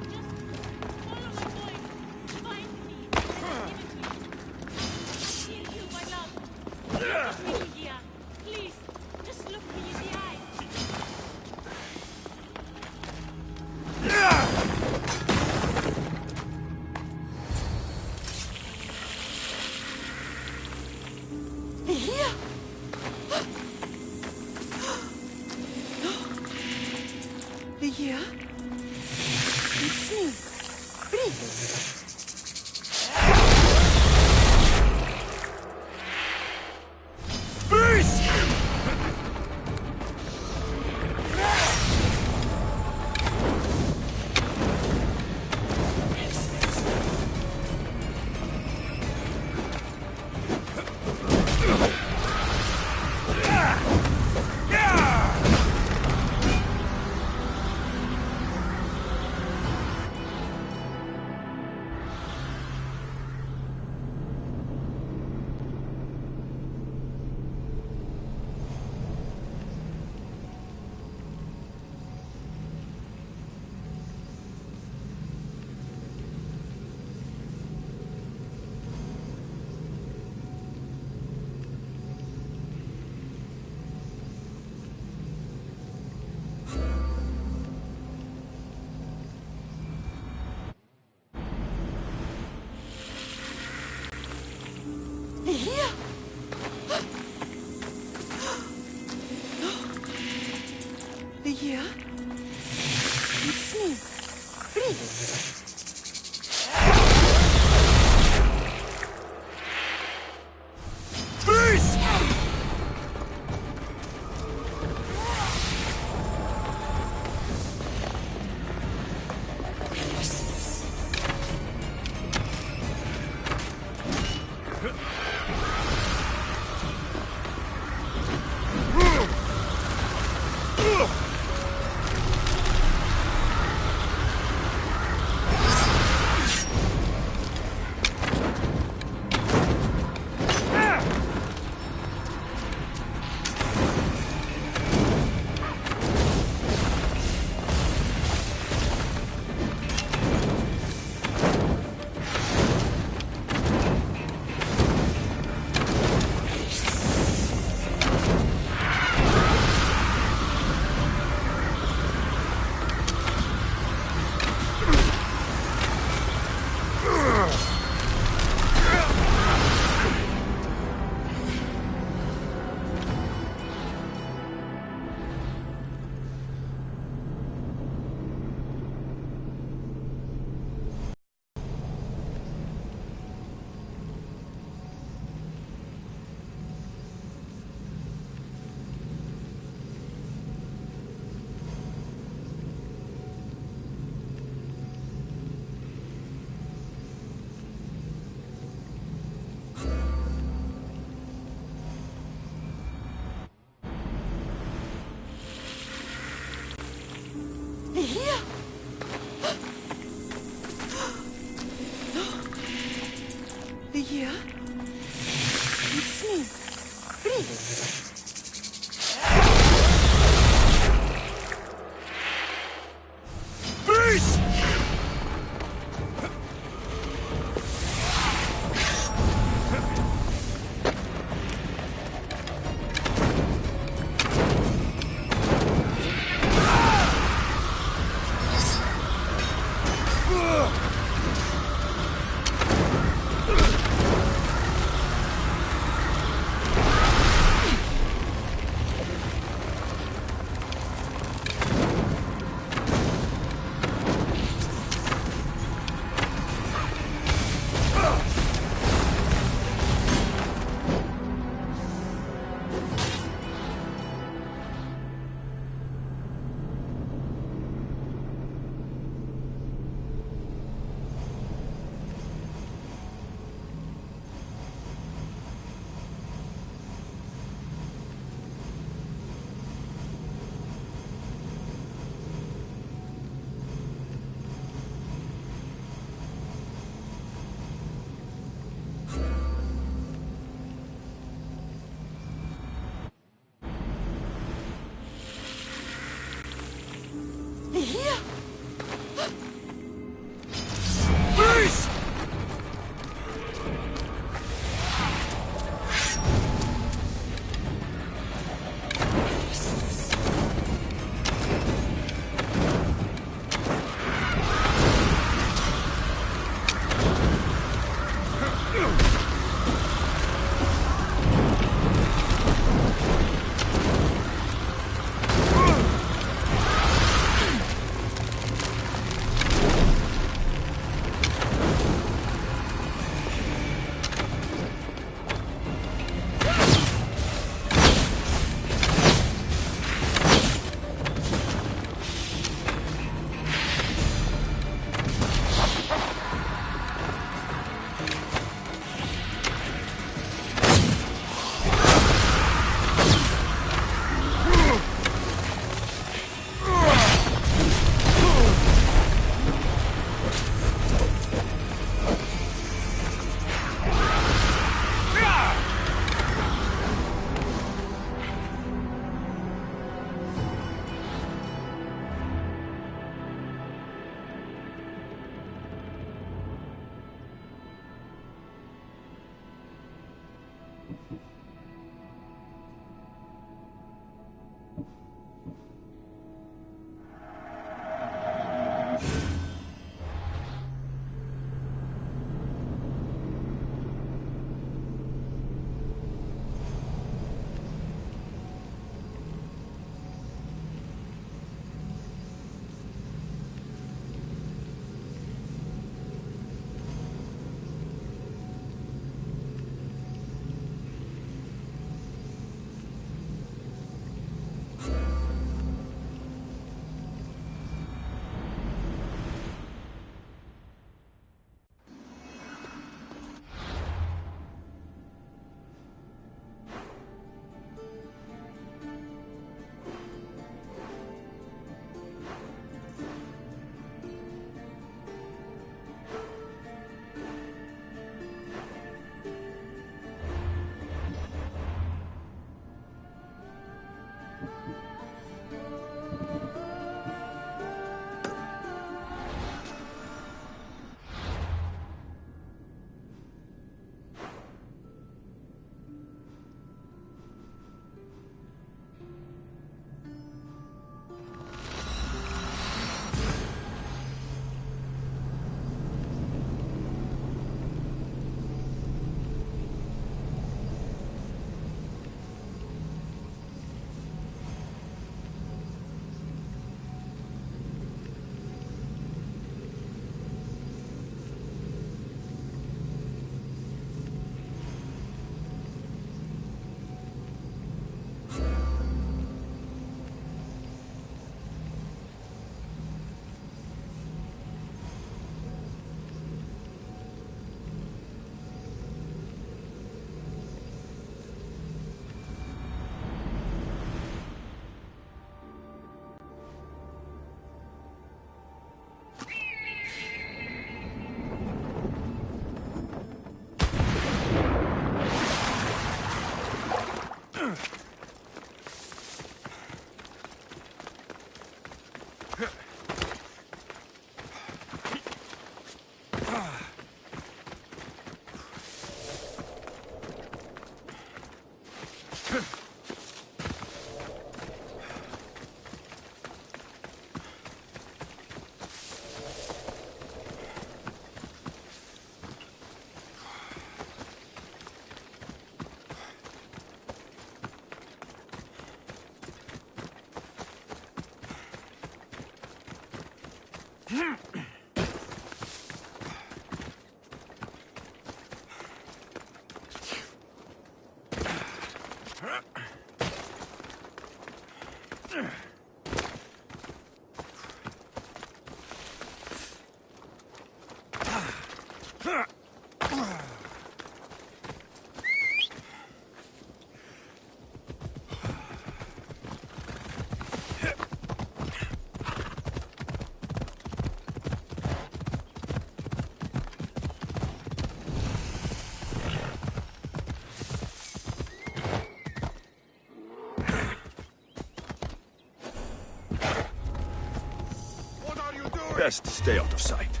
Best stay out of sight.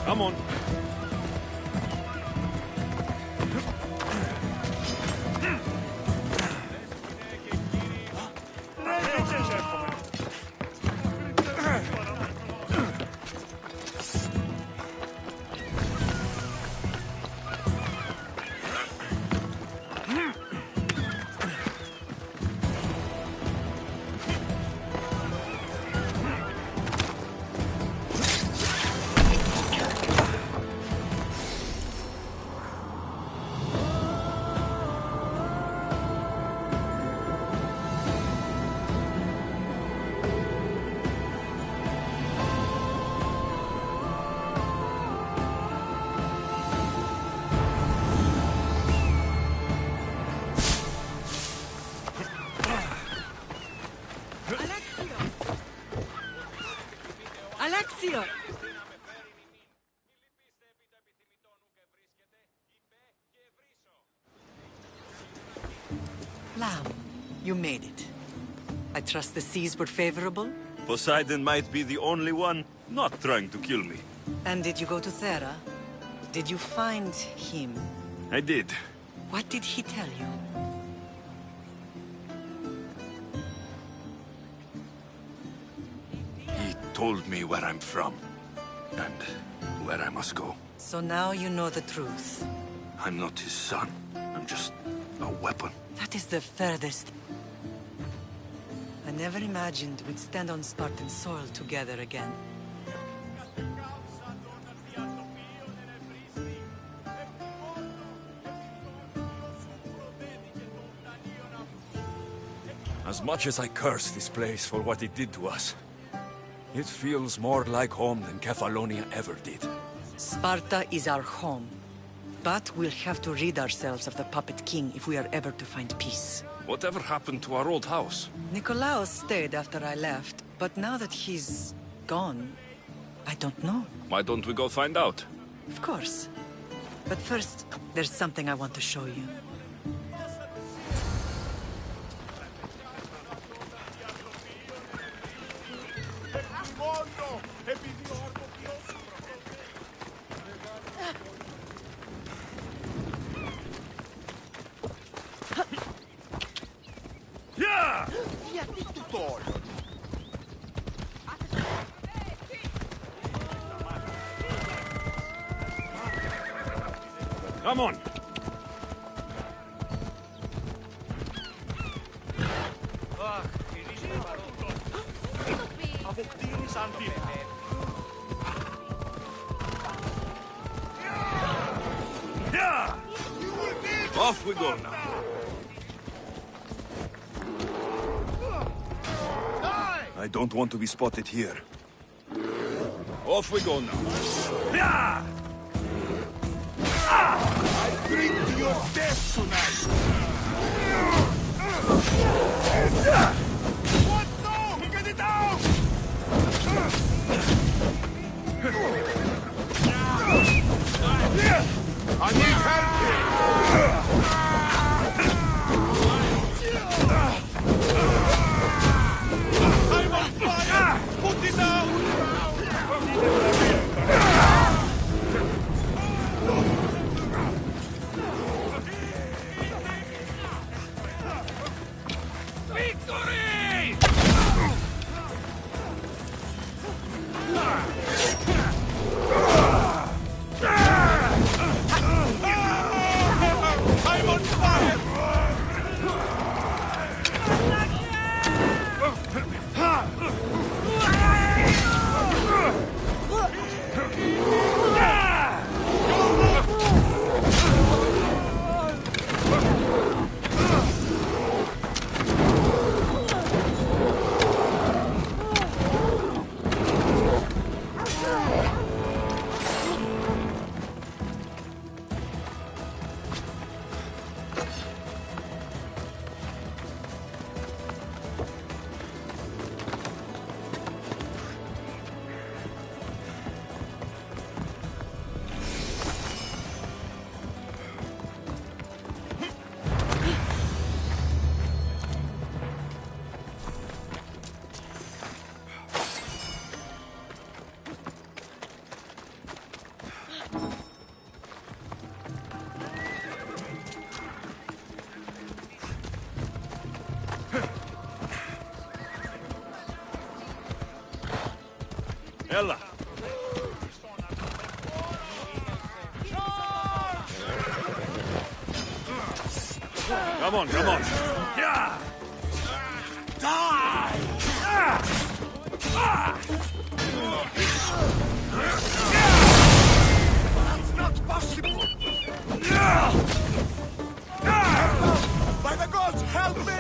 Come on. Alexio! Lamb, you made it. I trust the seas were favorable? Poseidon might be the only one not trying to kill me. And did you go to Thera? Did you find him? I did. What did he tell you? He told me where I'm from. And where I must go. So now you know the truth. I'm not his son. I'm just a weapon. That is the furthest. I never imagined we'd stand on Spartan soil together again. As much as I curse this place for what it did to us, it feels more like home than Kefalonia ever did. Sparta is our home. But we'll have to rid ourselves of the Puppet King if we are ever to find peace. Whatever happened to our old house? Nikolaos stayed after I left, but now that he's gone, I don't know. Why don't we go find out? Of course. But first, there's something I want to show you. Come on! Off we go now. I don't want to be spotted here. Off we go now. I drink to your death tonight! What? No! Get it out! I need help here! I'm on fire! Put it out! Ella! Come on, come on! Yeah! Die! That's not possible! By the gods, help me!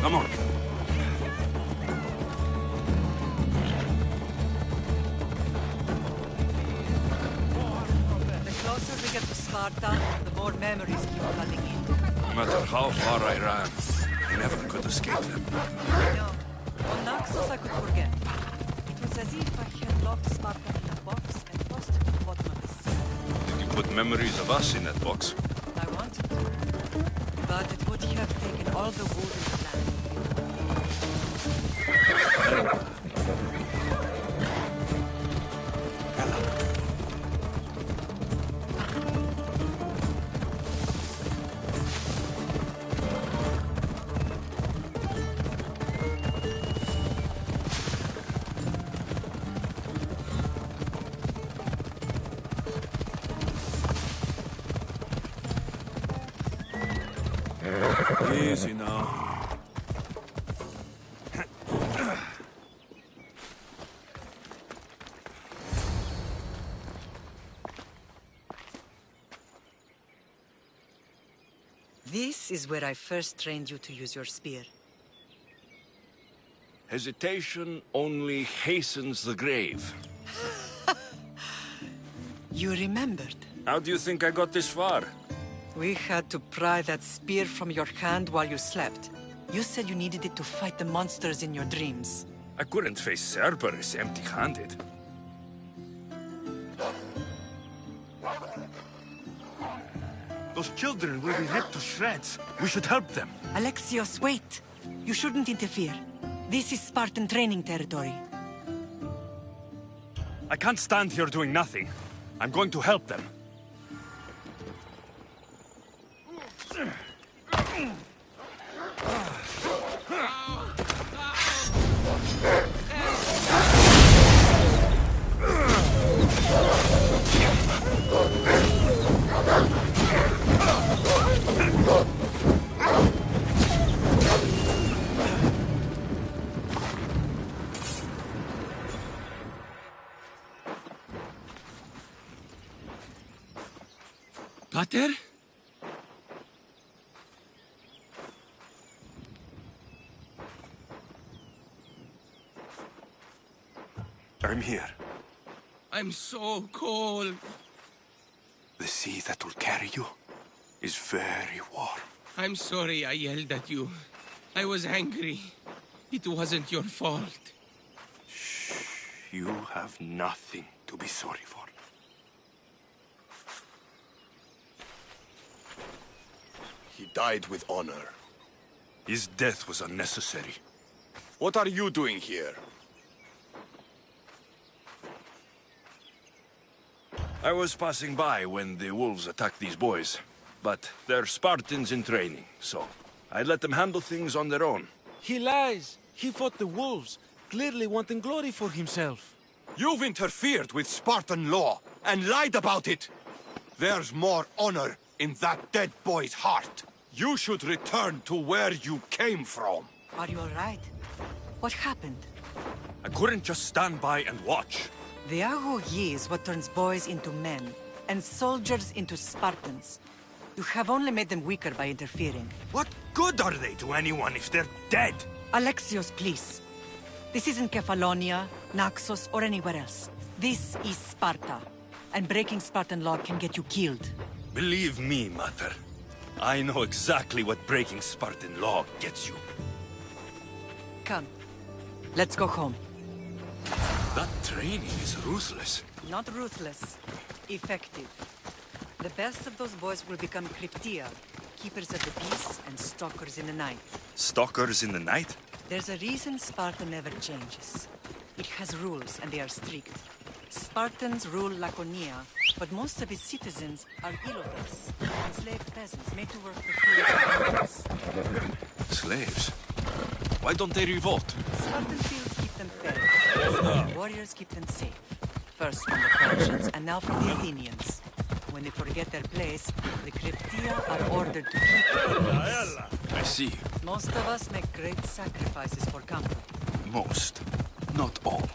Come on. The closer we get to Sparta, the more memories keep flooding in. No matter how far I ran, I never could escape them. No. On Naxos I could forget. It was as if I had locked Sparta in a box and tossed it to the bottom of the sea. Did you put memories of us in that box? I wanted to. But it would have taken all the wood in the land. Easy now. This is where I first trained you to use your spear. Hesitation only hastens the grave. You remembered. How do you think I got this far? We had to pry that spear from your hand while you slept. You said you needed it to fight the monsters in your dreams. I couldn't face Cerberus empty-handed. Those children will be ripped to shreds. We should help them. Alexios, wait! You shouldn't interfere. This is Spartan training territory. I can't stand here doing nothing. I'm going to help them. Pater? I'm here. I'm so cold. The sea that will carry you is very warm. I'm sorry I yelled at you. I was angry. It wasn't your fault. Shh. You have nothing to be sorry for. He died with honor. His death was unnecessary. What are you doing here? I was passing by when the wolves attacked these boys. But they're Spartans in training, so I let them handle things on their own. He lies. He fought the wolves, clearly wanting glory for himself. You've interfered with Spartan law and lied about it. There's more honor in that dead boy's heart. You should return to where you came from. Are you all right? What happened? I couldn't just stand by and watch. The Aho Yi is what turns boys into men, and soldiers into Spartans. You have only made them weaker by interfering. What good are they to anyone if they're dead? Alexios, please. This isn't Kefalonia, Naxos, or anywhere else. This is Sparta. And breaking Spartan law can get you killed. Believe me, Mother. I know exactly what breaking Spartan law gets you. Come. Let's go home. That training is ruthless. Not ruthless. Effective. The best of those boys will become Cryptia, keepers of the peace and stalkers in the night. Stalkers in the night? There's a reason Sparta never changes. It has rules, and they are strict. Spartans rule Laconia, but most of its citizens are ilotes, enslaved peasants made to work the fields of the Slaves? Why don't they revolt? Spartan fields keep them fed. Warriors keep them safe. First from the Persians, and now from the Athenians. When they forget their place, the Cryptia are ordered to keep the peace. I see. Most of us make great sacrifices for comfort. Most. Not all.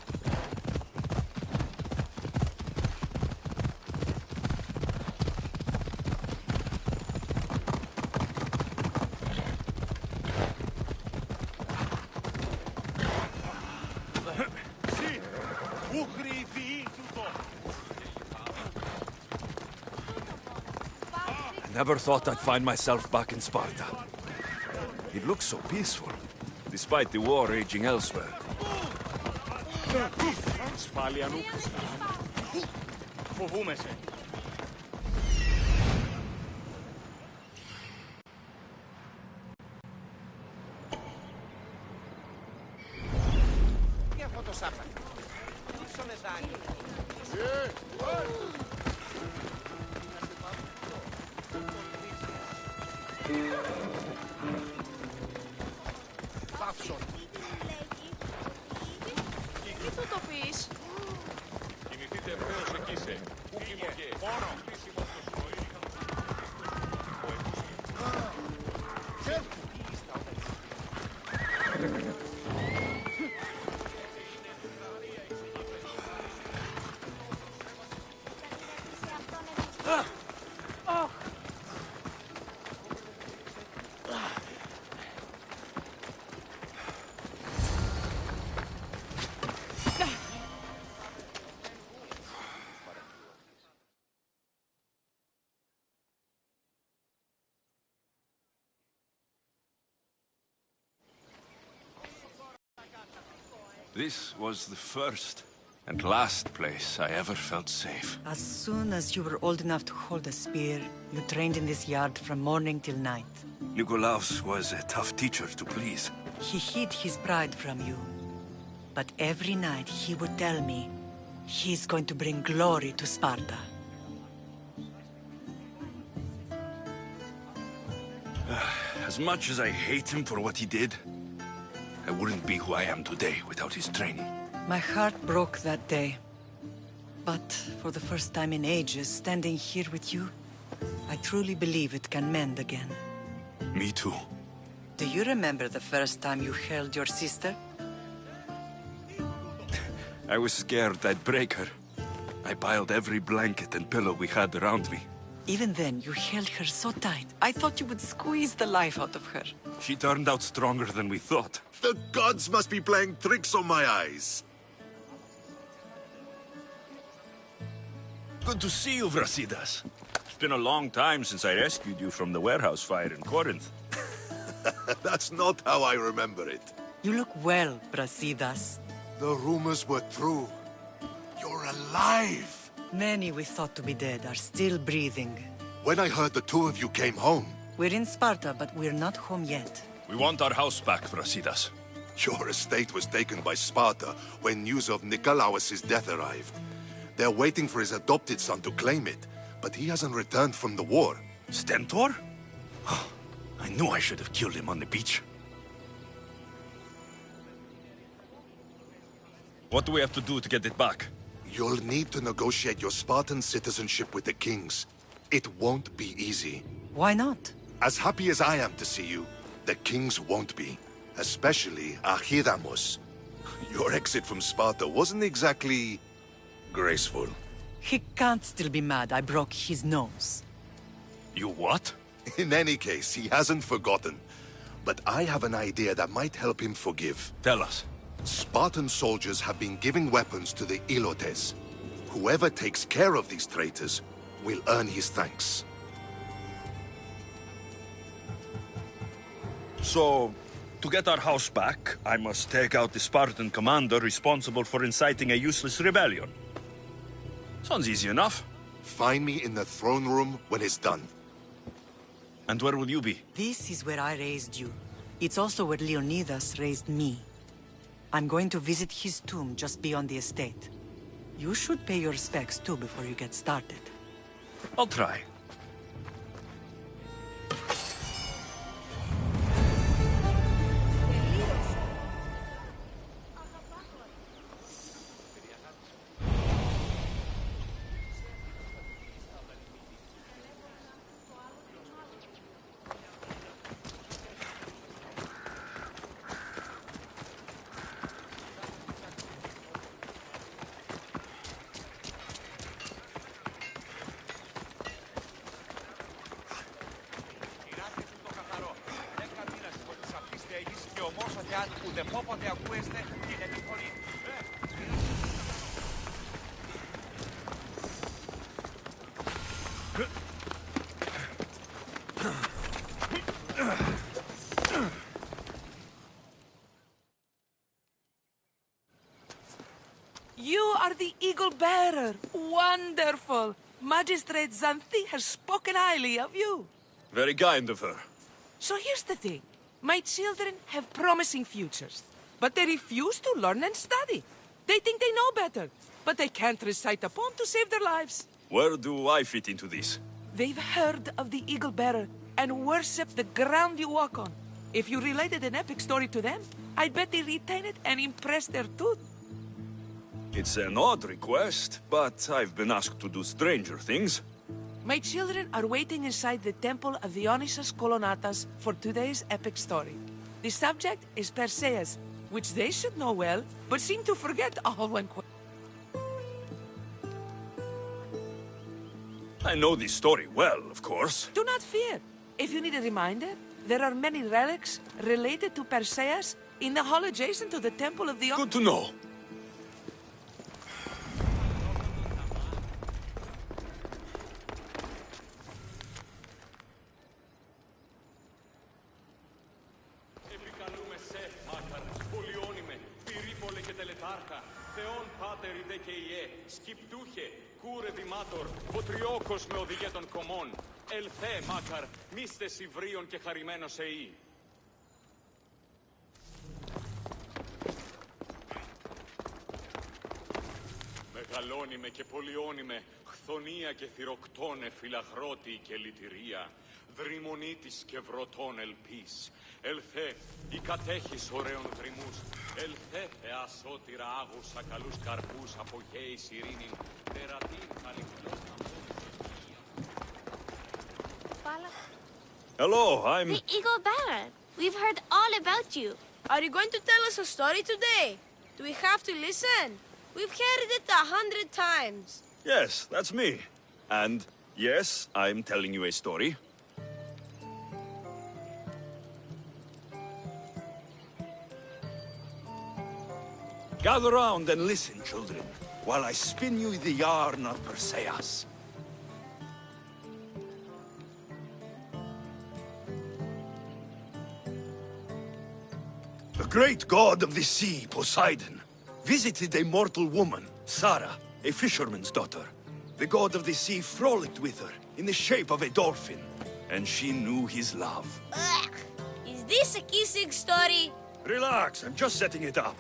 Never thought I'd find myself back in Sparta. It looks so peaceful, despite the war raging elsewhere. Τι του το πεις? Κινηθείτε ευθέως εκεί σε. Πού κοιμωγέ. Μόνο. This was the first and last place I ever felt safe. As soon as you were old enough to hold a spear, you trained in this yard from morning till night. Nikolaos was a tough teacher to please. He hid his pride from you. But every night he would tell me, he's going to bring glory to Sparta. As much as I hate him for what he did, I wouldn't be who I am today without his training. My heart broke that day. But for the first time in ages, standing here with you, I truly believe it can mend again. Me too. Do you remember the first time you held your sister? I was scared I'd break her. I piled every blanket and pillow we had around me. Even then, you held her so tight. I thought you would squeeze the life out of her. She turned out stronger than we thought. The gods must be playing tricks on my eyes. Good to see you, Brasidas. It's been a long time since I rescued you from the warehouse fire in Corinth. That's not how I remember it. You look well, Brasidas. The rumors were true. You're alive! Many we thought to be dead are still breathing. When I heard the two of you came home... We're in Sparta, but we're not home yet. We want our house back, Brasidas. Your estate was taken by Sparta when news of Nikolaos' death arrived. They're waiting for his adopted son to claim it, but he hasn't returned from the war. Stentor? I knew I should have killed him on the beach. What do we have to do to get it back? You'll need to negotiate your Spartan citizenship with the kings. It won't be easy. Why not? As happy as I am to see you, the kings won't be. Especially Archidamos. Your exit from Sparta wasn't exactly graceful. He can't still be mad I broke his nose. You what? In any case, he hasn't forgotten. But I have an idea that might help him forgive. Tell us. Spartan soldiers have been giving weapons to the Ilotes. Whoever takes care of these traitors will earn his thanks. So, to get our house back, I must take out the Spartan commander responsible for inciting a useless rebellion. Sounds easy enough. Find me in the throne room when it's done. And where will you be? This is where I raised you. It's also where Leonidas raised me. I'm going to visit his tomb just beyond the estate. You should pay your respects too before you get started. I'll try. You are the Eagle Bearer. Wonderful. Magistrate Xanthi has spoken highly of you. Very kind of her. So here's the thing. My children have promising futures, but they refuse to learn and study. They think they know better, but they can't recite a poem to save their lives. Where do I fit into this? They've heard of the Eagle Bearer and worship the ground you walk on. If you related an epic story to them, I bet they retain it and impress their tooth. It's an odd request, but I've been asked to do stranger things. My children are waiting inside the temple of Dionysus Kolonatas for today's epic story. The subject is Perseus, which they should know well, but seem to forget all when... I know this story well, of course. Do not fear. If you need a reminder, there are many relics related to Perseus in the hall adjacent to the temple of the... Good to know. Σκυπτούχε, κούρε δημάτορ, ποτριόκος με οδηγέ των κομμών. Ελθέ, μάκαρ, μίστε σιβρίων και χαρημένος εή. Μεγαλώνει και πολιώνει χθονία και θυροκτώνε φυλαγρώτη και λυτηρία. Δρυμονίτης και βρωτών ελπίς. Ελθέ, η κατέχεις ωραίων δρυμούς. Ελθέ, θεά σώτηρα άγουσα καλούς καρπούς από γέης ειρήνην. Τερατήν καλυφλώνα. Hello, I'm... The Eagle Bearer. We've heard all about you. Are you going to tell us a story today? Do we have to listen? We've heard it 100 times. Yes, that's me. And yes, I'm telling you a story. Gather round and listen, children, while I spin you the yarn of Perseus. The great god of the sea, Poseidon, visited a mortal woman, Sarah, a fisherman's daughter. The god of the sea frolicked with her in the shape of a dolphin, and she knew his love. Ugh. Is this a kissing story? Relax, I'm just setting it up.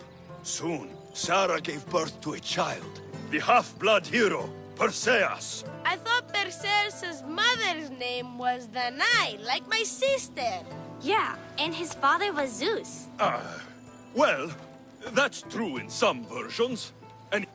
Soon, Sarah gave birth to a child, the half-blood hero, Perseus. I thought Perseus' mother's name was Danae, like my sister. Yeah, and his father was Zeus. Well, That's true in some versions. And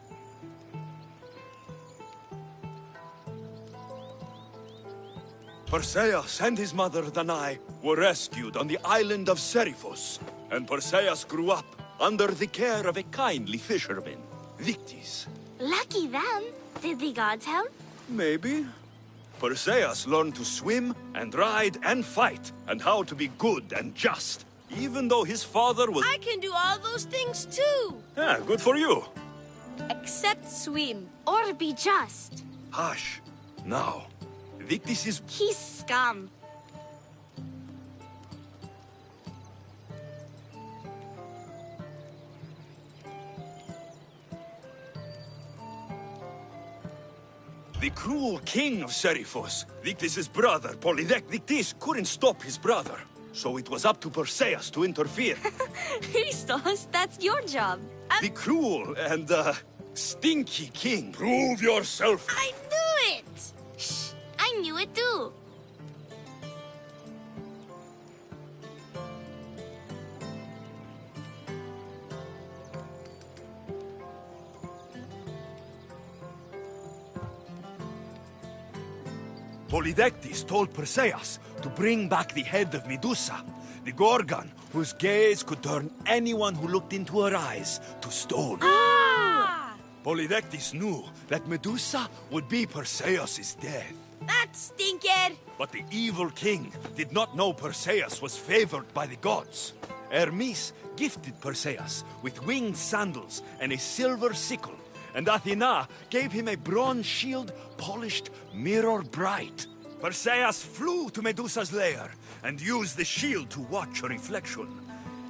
Perseus and his mother Danae were rescued on the island of Seriphos, and Perseus grew up under the care of a kindly fisherman, Victis. Lucky them. Did the gods help? Maybe. Perseus learned to swim and ride and fight, and how to be good and just, even though his father was... I can do all those things too. Yeah, good for you. Except swim. Or be just. Hush. Now, Victis is... He's scum. The cruel king of Seriphos, Victis' brother, Victis couldn't stop his brother. So it was up to Perseus to interfere. Christos, that's your job. The cruel and, stinky king. Prove yourself. I knew it! Shh, I knew it too. Polydectes told Perseus to bring back the head of Medusa, the Gorgon, whose gaze could turn anyone who looked into her eyes to stone. Ah! Polydectes knew that Medusa would be Perseus' death. That stinker! But the evil king did not know Perseus was favored by the gods. Hermes gifted Perseus with winged sandals and a silver sickle, and Athena gave him a bronze shield polished mirror bright. Perseus flew to Medusa's lair and used the shield to watch her reflection.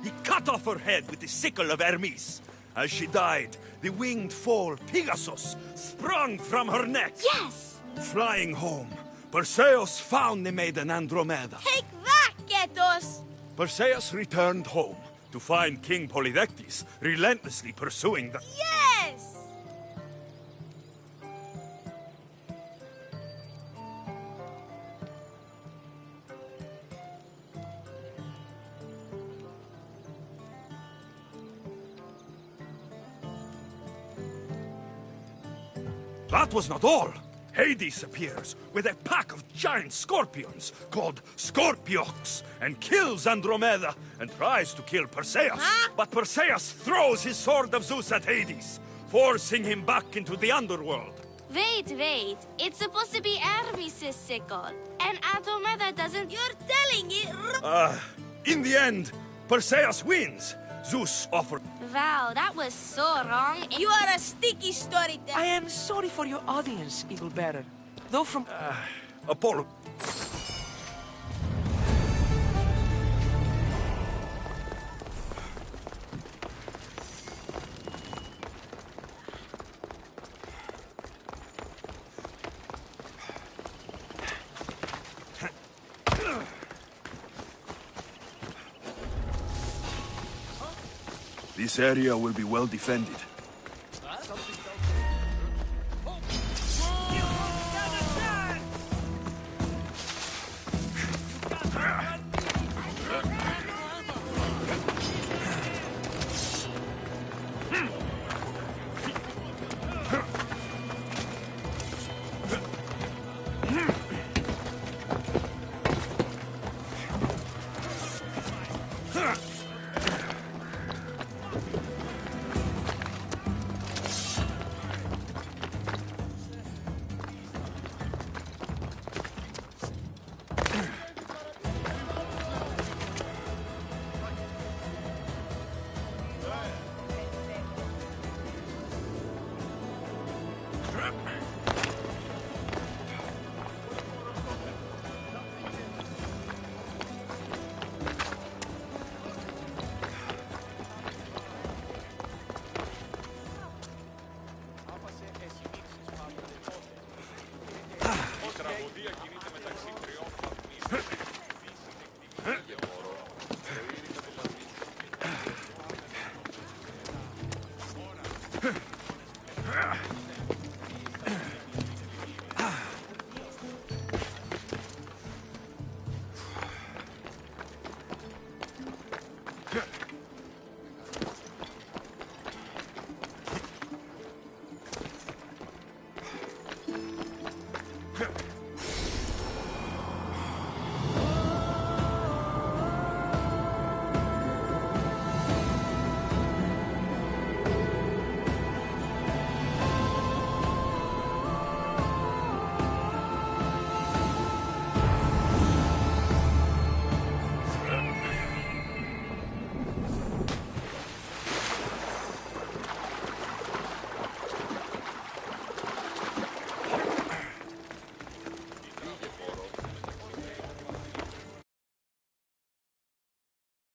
He cut off her head with the sickle of Hermes. As she died, the winged foal Pegasus sprung from her neck. Yes! Flying home, Perseus found the maiden Andromeda. Take that, Ketos! Perseus returned home to find King Polydectes relentlessly pursuing the... Yes! That was not all. Hades appears with a pack of giant scorpions called Scorpiox and kills Andromeda and tries to kill Perseus. Huh? But Perseus throws his sword of Zeus at Hades, forcing him back into the underworld. Wait. It's supposed to be Hermes' sickle. And Andromeda doesn't... You're telling it... In the end, Perseus wins. Zeus offered... Wow, that was so wrong. You are a sticky storyteller. I am sorry for your audience, Eagle Bearer. Though from... Apollo... This area will be well defended.